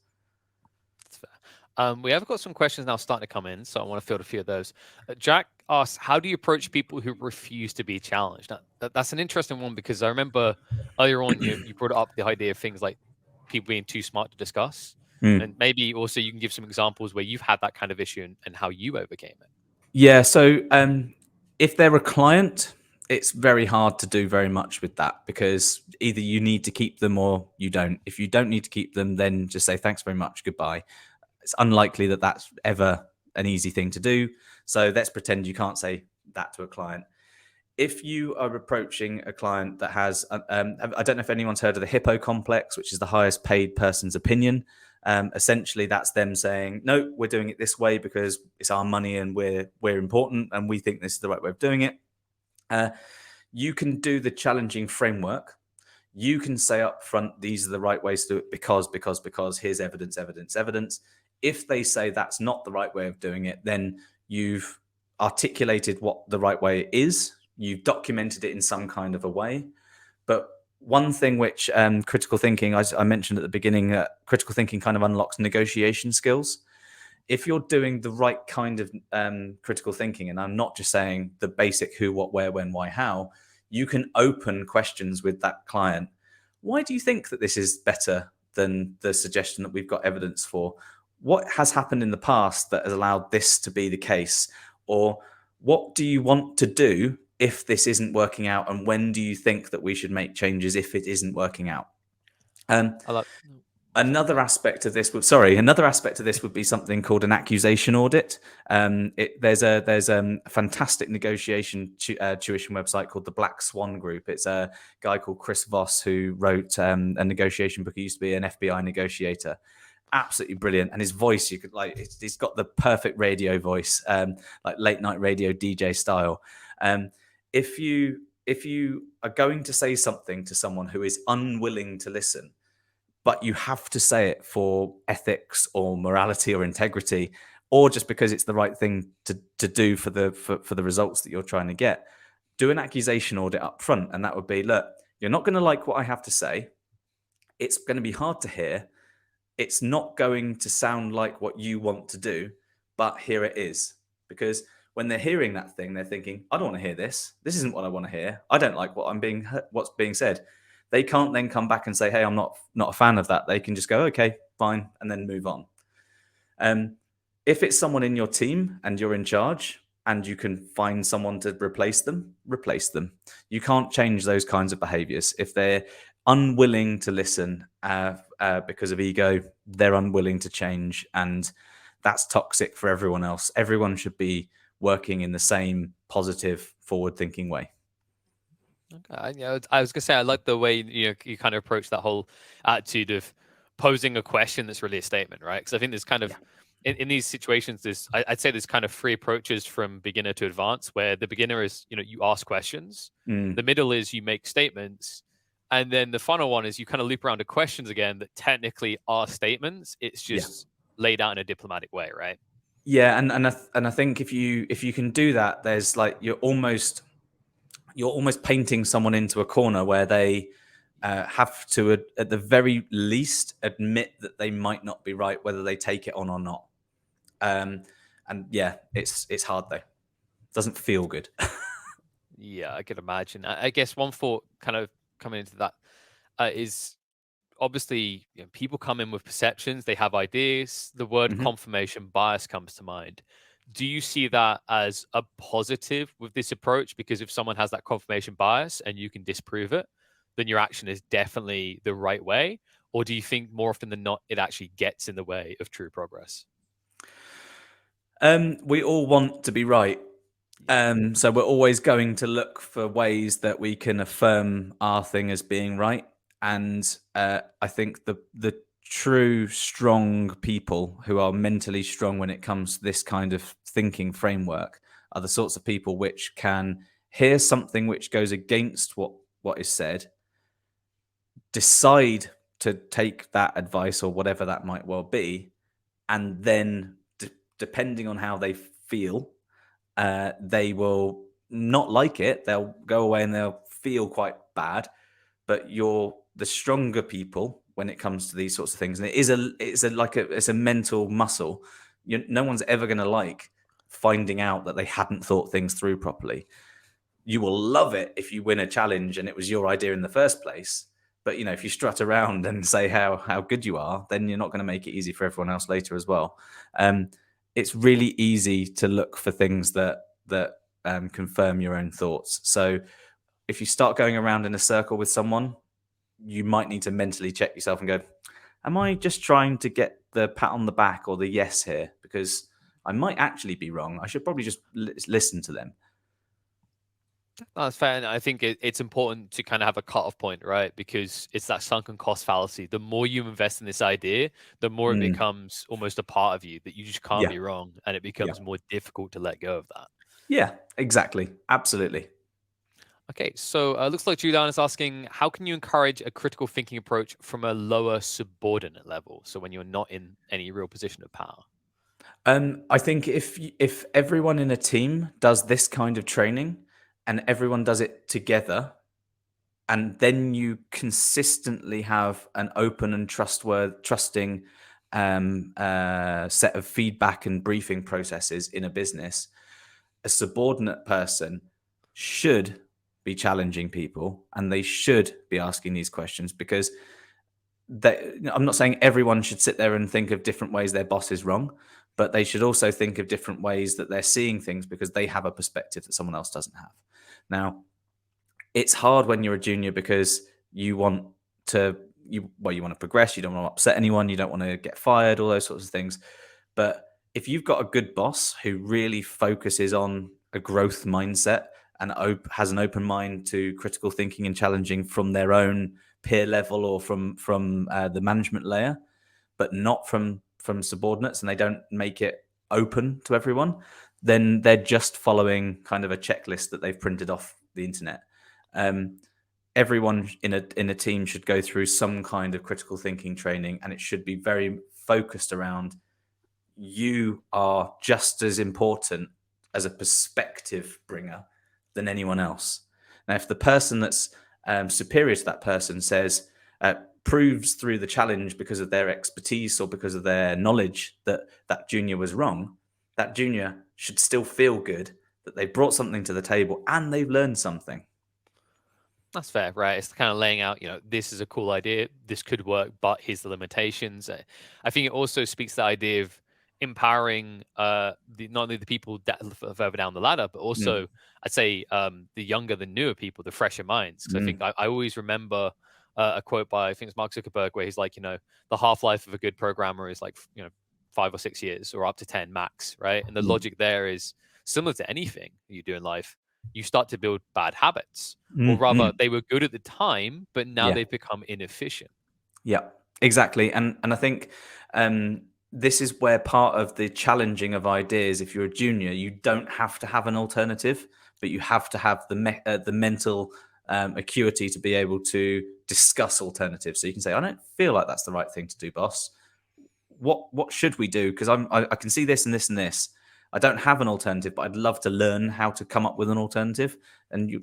That's fair. We have got some questions now starting to come in, so I want to field a few of those. Jack asks, how do you approach people who refuse to be challenged? Now, that's an interesting one, because I remember earlier on you brought up the idea of things like people being too smart to discuss. And maybe also you can give some examples where you've had that kind of issue and how you overcame it. Yeah. So if they're a client, it's very hard to do very much with that, because either you need to keep them or you don't. If you don't need to keep them, then just say thanks very much, goodbye. It's unlikely that that's ever an easy thing to do. So let's pretend you can't say that to a client. If you are approaching a client that has, I don't know if anyone's heard of the hippo complex, which is the highest paid person's opinion. Essentially, that's them saying, no, we're doing it this way because it's our money and we're important and we think this is the right way of doing it. You can do the challenging framework. You can say up front, these are the right ways to do it because here's evidence. If they say that's not the right way of doing it, then you've articulated what the right way is. You've documented it in some kind of a way. But one thing which critical thinking, I mentioned at the beginning, critical thinking kind of unlocks negotiation skills. If you're doing the right kind of critical thinking, and I'm not just saying the basic who, what, where, when, why, how, you can open questions with that client. Why do you think that this is better than the suggestion that we've got evidence for? What has happened in the past that has allowed this to be the case? Or what do you want to do if this isn't working out? And when do you think that we should make changes if it isn't working out? Another aspect of this would be something called an accusation audit. There's a fantastic negotiation tuition website called the Black Swan Group. It's a guy called Chris Voss who wrote a negotiation book. He used to be an FBI negotiator. Absolutely brilliant, and his voice, you could he's got the perfect radio voice, like late night radio DJ style. If you are going to say something to someone who is unwilling to listen, but you have to say it for ethics or morality or integrity, or just because it's the right thing to do for the results that you're trying to get. Do an accusation audit up front, and that would be, look, you're not going to like what I have to say. It's going to be hard to hear. It's not going to sound like what you want to do, but here it is. Because when they're hearing that thing, they're thinking, I don't want to hear this. This isn't what I want to hear. I don't like what's being said. They can't then come back and say, hey, I'm not a fan of that. They can just go, okay, fine, and then move on. Um, if it's someone in your team and you're in charge and you can find someone to replace them, replace them. You can't change those kinds of behaviors. If they're unwilling to listen because of ego, they're unwilling to change. And that's toxic for everyone else. Everyone should be working in the same positive, forward thinking way. Okay, I was gonna say I like the way you kind of approach that whole attitude of posing a question that's really a statement, right? Because I think there's kind of Yeah. in these situations, I'd say there's kind of three approaches from beginner to advanced. Where the beginner is you ask questions, the middle is you make statements, and then the final one is you kind of loop around to questions again that technically are statements. It's Yeah. just laid out in a diplomatic way, right? Yeah, and I think if you can do that, there's like you're almost painting someone into a corner where they have to, at the very least, admit that they might not be right, whether they take it on or not. And yeah, it's hard though. Doesn't feel good. Yeah, I can imagine. I guess one thought kind of coming into that is obviously people come in with perceptions, they have ideas. The word Mhm. confirmation bias comes to mind. Do you see that as a positive with this approach? Because if someone has that confirmation bias and you can disprove it, then your action is definitely the right way. Or do you think more often than not, it actually gets in the way of true progress? We all want to be right. Yeah. So we're always going to look for ways that we can affirm our thing as being right. And I think the true strong people who are mentally strong when it comes to this kind of thinking framework are the sorts of people which can hear something which goes against what is said, decide to take that advice or whatever that might well be, and then depending on how they feel, they will not like it. They'll go away and they'll feel quite bad. But you're the stronger people when it comes to these sorts of things, and it's a mental muscle. No one's ever going to like finding out that they hadn't thought things through properly. You will love it if you win a challenge and it was your idea in the first place. But if you strut around and say how good you are, then you're not going to make it easy for everyone else later as well. Um, it's really easy to look for things that confirm your own thoughts. So if you start going around in a circle with someone, you might need to mentally check yourself and go, am I just trying to get the pat on the back or the yes here? Because I might actually be wrong. I should probably just listen to them. That's fair. And I think it's important to kind of have a cutoff point, right? Because it's that sunken cost fallacy. The more you invest in this idea, the more it Mm, becomes almost a part of you that you just can't yeah, be wrong. And it yeah, becomes more difficult to let go of that. yeah, exactly. Absolutely. Okay, so looks like Julian is asking, how can you encourage a critical thinking approach from a lower subordinate level? So when you're not in any real position of power. I think if everyone in a team does this kind of training and everyone does it together, and then you consistently have an open and trusting set of feedback and briefing processes in a business, a subordinate person should be challenging people and they should be asking these questions because I'm not saying everyone should sit there and think of different ways their boss is wrong, but they should also think of different ways that they're seeing things because they have a perspective that someone else doesn't have. Now, it's hard when you're a junior because you want you want to progress, you don't want to upset anyone, you don't want to get fired, all those sorts of things. But if you've got a good boss who really focuses on a growth mindset and has an open mind to critical thinking and challenging from their own peer level or from the management layer, but not from subordinates, and they don't make it open to everyone, then they're just following kind of a checklist that they've printed off the internet. Um, everyone in a team should go through some kind of critical thinking training, and it should be very focused around you are just as important as a perspective bringer than anyone else. Now, if the person that's superior to that person says, proves through the challenge because of their expertise or because of their knowledge that that junior was wrong, that junior should still feel good that they brought something to the table and they've learned something. That's fair, right? It's kind of laying out, this is a cool idea, this could work, but here's the limitations. I think it also speaks to the idea of empowering not only the people that further down the ladder, but Mm. also I'd say the younger, the newer people, the fresher minds. Because I think Mm. I always remember a quote by I think it's Mark Zuckerberg where he's like, the half life of a good programmer is like 5 or 6 years or up to 10 max, right? And the Mm. logic there is similar to anything you do in life. You start to build bad habits, or Mm. rather Mm. they were good at the time but now Yeah. they've become inefficient. Yeah, exactly. And I think this is where part of the challenging of ideas, if you're a junior, you don't have to have an alternative, but you have to have the mental acuity to be able to discuss alternatives. So you can say, I don't feel like that's the right thing to do, boss. What should we do? Because I can see this and this and this. I don't have an alternative, but I'd love to learn how to come up with an alternative. And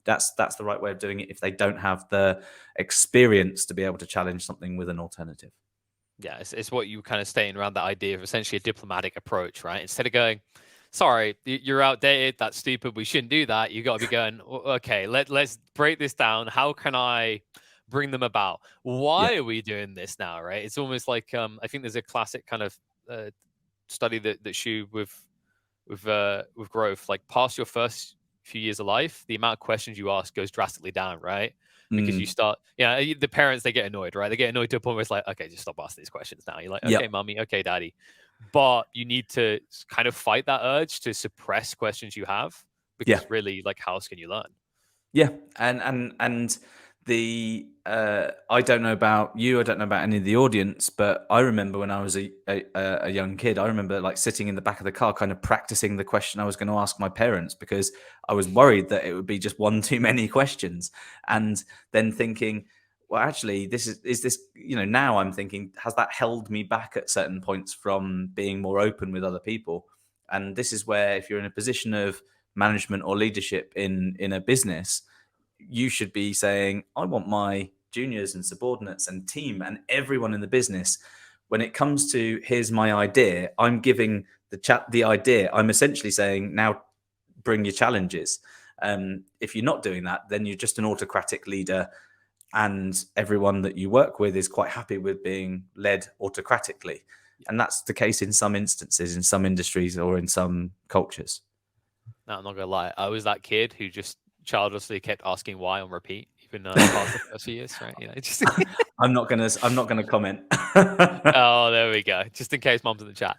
that's the right way of doing it if they don't have the experience to be able to challenge something with an alternative. Yeah, it's what you kind of staying around that idea of essentially a diplomatic approach, right? Instead of going, sorry, you're outdated, that's stupid, we shouldn't do that, you got to be going, okay, let's break this down, how can I bring them about, Yeah. why are we doing this now, right? It's almost like I think there's a classic kind of study that Shu with growth, like past your first few years of life, the amount of questions you ask goes drastically down, right? Because you Mm. start, the parents, they get annoyed, right? They get annoyed to a point where it's like, okay, just stop asking these questions now. You're like, okay, Yep. mommy, okay, daddy. But you need to kind of fight that urge to suppress questions you have, Yeah. because really, like, how else can you learn? Yeah, and the I don't know about you, I don't know about any of the audience, but I remember when I was a young kid, I remember like sitting in the back of the car, kind of practicing the question I was going to ask my parents because I was worried that it would be just one too many questions, and then thinking, well, actually, this is this now I'm thinking, has that held me back at certain points from being more open with other people? And this is where if you're in a position of management or leadership in a business, you should be saying, I want my juniors and subordinates and team and everyone in the business. When it comes to here's my idea, I'm giving the idea. I'm essentially saying now bring your challenges. If you're not doing that, then you're just an autocratic leader, and everyone that you work with is quite happy with being led autocratically. And that's the case in some instances, in some industries, or in some cultures. No, I'm not gonna lie. I was that kid who just childlessly kept asking why on repeat, even past the first few years, right? Just I'm not gonna comment. oh, there we go. Just in case mom's in the chat.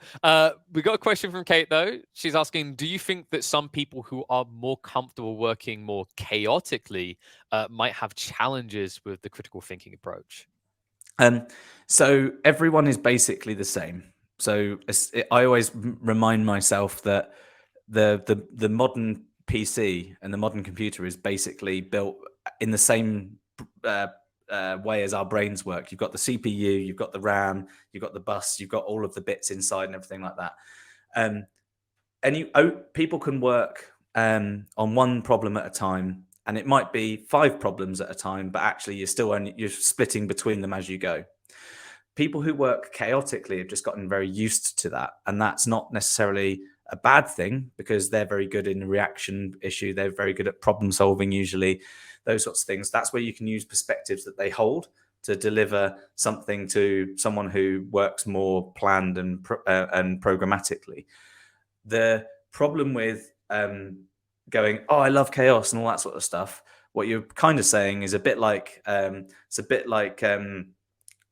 We got a question from Kate though. She's asking, do you think that some people who are more comfortable working more chaotically might have challenges with the critical thinking approach? Um, so everyone is basically the same. So I always remind myself that the modern PC and the modern computer is basically built in the same uh, way as our brains work. You've got the CPU, you've got the RAM, you've got the bus, you've got all of the bits inside and everything like that. Um, and people can work on one problem at a time, and it might be 5 problems at a time, but actually you're splitting between them as you go. People who work chaotically have just gotten very used to that, and that's not necessarily a bad thing because they're very good in the reaction issue, they're very good at problem solving, usually those sorts of things. That's where you can use perspectives that they hold to deliver something to someone who works more planned and programmatically. The problem with going, oh, I love chaos and all that sort of stuff, what you're kind of saying is a bit like it's a bit like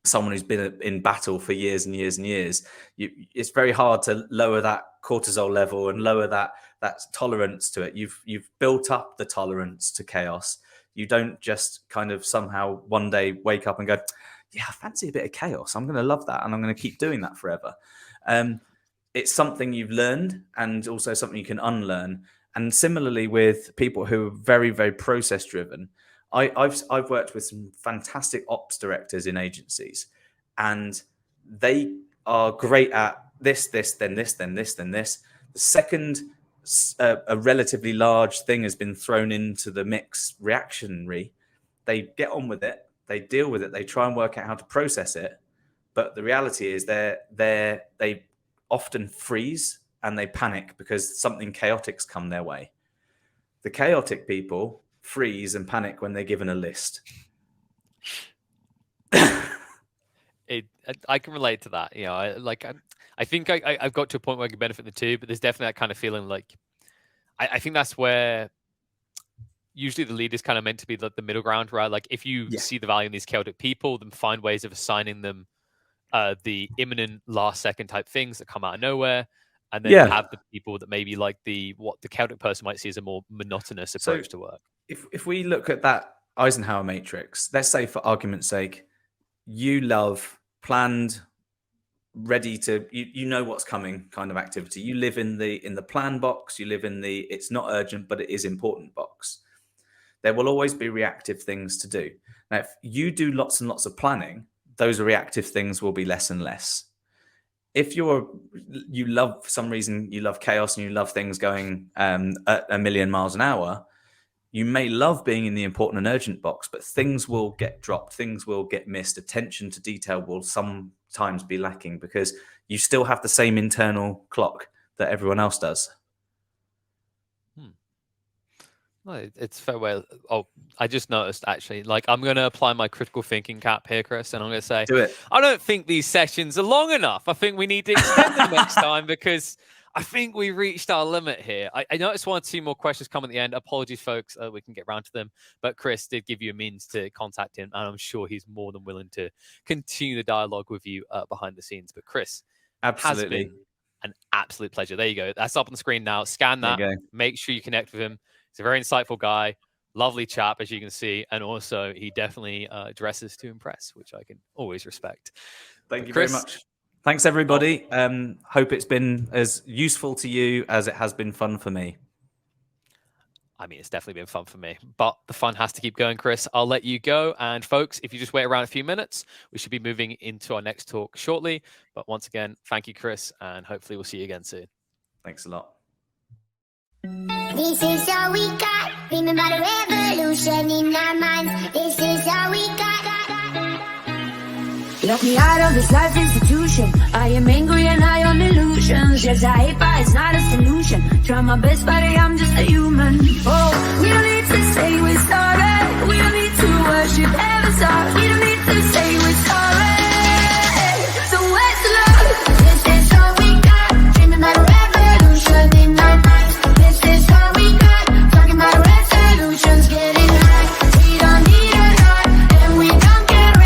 someone who's been in battle for years and years and years. It's very hard to lower that cortisol level and lower that tolerance to it. You've built up the tolerance to chaos. You don't just kind of somehow one day wake up and go, yeah, I fancy a bit of chaos, I'm going to love that and I'm going to keep doing that forever. It's something you've learned and also something you can unlearn. And similarly with people who are very, very process driven, I've worked with some fantastic ops directors in agencies, and they are great at this, then this, then this, then this. The second a relatively large thing has been thrown into the mix reactionary, they get on with it, they deal with it, they try and work out how to process it. But the reality is they often freeze and they panic because something chaotic's come their way. The chaotic people freeze and panic when they're given a list. I can relate to that. You know, I think I've got to a point where I can benefit the two, but there's definitely that kind of feeling like I think that's where usually the lead is kind of meant to be the middle ground, right? Like if you see the value in these chaotic people, then find ways of assigning them the imminent last second type things that come out of nowhere, and then have the people that maybe like what the chaotic person might see as a more monotonous approach to work. If we look at that Eisenhower matrix, let's say for argument's sake, you love planned, ready to you know what's coming kind of activity. You live in the plan box, you live in the it's not urgent but it is important box. There will always be reactive things to do. Now, if you do lots and lots of planning, those reactive things will be less and less. If you love, for some reason, you love chaos and you love things going at a million miles an hour, you may love being in the important and urgent box, but things will get dropped, things will get missed. Attention to detail will sometimes be lacking because you still have the same internal clock that everyone else does. No, it's fair way. Oh, I just noticed actually. Like, I'm going to apply my critical thinking cap here, Chris, and I'm going to say, do it. I don't think these sessions are long enough. I think we need to extend them next time because I think we reached our limit here. I noticed 1 or 2 more questions come at the end. Apologies, folks. We can get round to them. But Chris did give you a means to contact him, and I'm sure he's more than willing to continue the dialogue with you behind the scenes. But Chris, absolutely, has been an absolute pleasure. There you go. That's up on the screen now. Scan that. Make sure you connect with him. He's a very insightful guy, lovely chap, as you can see. And also, he definitely dresses to impress, which I can always respect. Thank you very much. Thanks, everybody. Hope it's been as useful to you as it has been fun for me. I mean, it's definitely been fun for me, but the fun has to keep going, Chris. I'll let you go. And folks, if you just wait around a few minutes, we should be moving into our next talk shortly. But once again, thank you, Chris, and hopefully we'll see you again soon. Thanks a lot. This is all we got. Remember the revolution in our minds. This is all we got. Lock me out of this life institution. I am angry and high on illusions. Yes, I hate, but it's not a solution. Try my best, but I'm just a human. Oh, we don't need to say we're sorry. We don't need to worship heaven's heart. We don't need to say we're sorry.